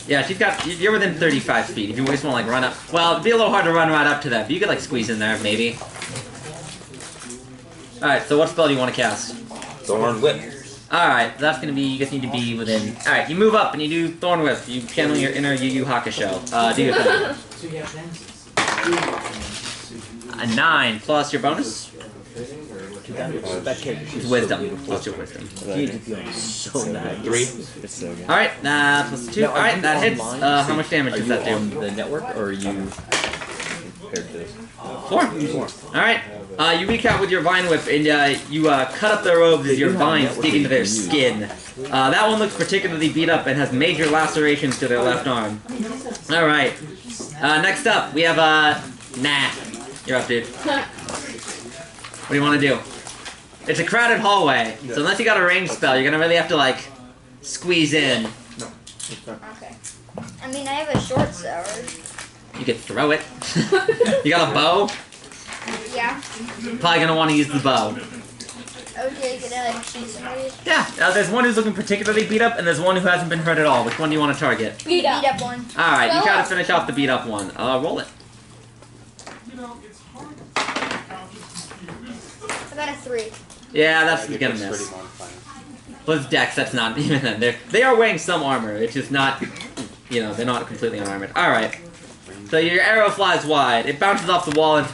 Yeah, she's got... You're within 35 feet. If you just want to, like, run up... Well, it'd be a little hard to run right up to that, but you could, like, squeeze in there, maybe. Alright, so what spell do you want to cast? Thorn Whip. Alright, that's gonna be... You just need to be within... Alright, you move up and you do Thorn Whip. You channel your inner Yu Yu Hakusho. Do your thing. A 9 plus your bonus? It's wisdom. Plus your wisdom. So nice. 3. Alright, plus 2. Alright, that hits. How much damage does that do? On the network, or are you compared to this? 4. Alright. You reach out with your vine whip and you cut up their robes as your vines dig into their skin. That one looks particularly beat up and has major lacerations to their left arm. Alright. Next up, we have Nat. You're up, dude. What do you want to do? It's a crowded hallway, so unless you got a ranged spell, you're gonna really have to, like, squeeze in. Okay. I mean, I have a short sword. You could throw it. You got a bow? Yeah. Probably gonna want to use the bow. Okay, can I shoot somebody? Yeah, there's one who's looking particularly beat up, and there's one who hasn't been hurt at all. Which one do you want to target? Beat up one. Alright, you try to finish off the beat up one. Roll it. I got a 3. Yeah, that's gonna miss. Plus Dex, that's not even then. They are wearing some armor. It's just not, they're not completely unarmored. Alright. So your arrow flies wide. It bounces off the wall into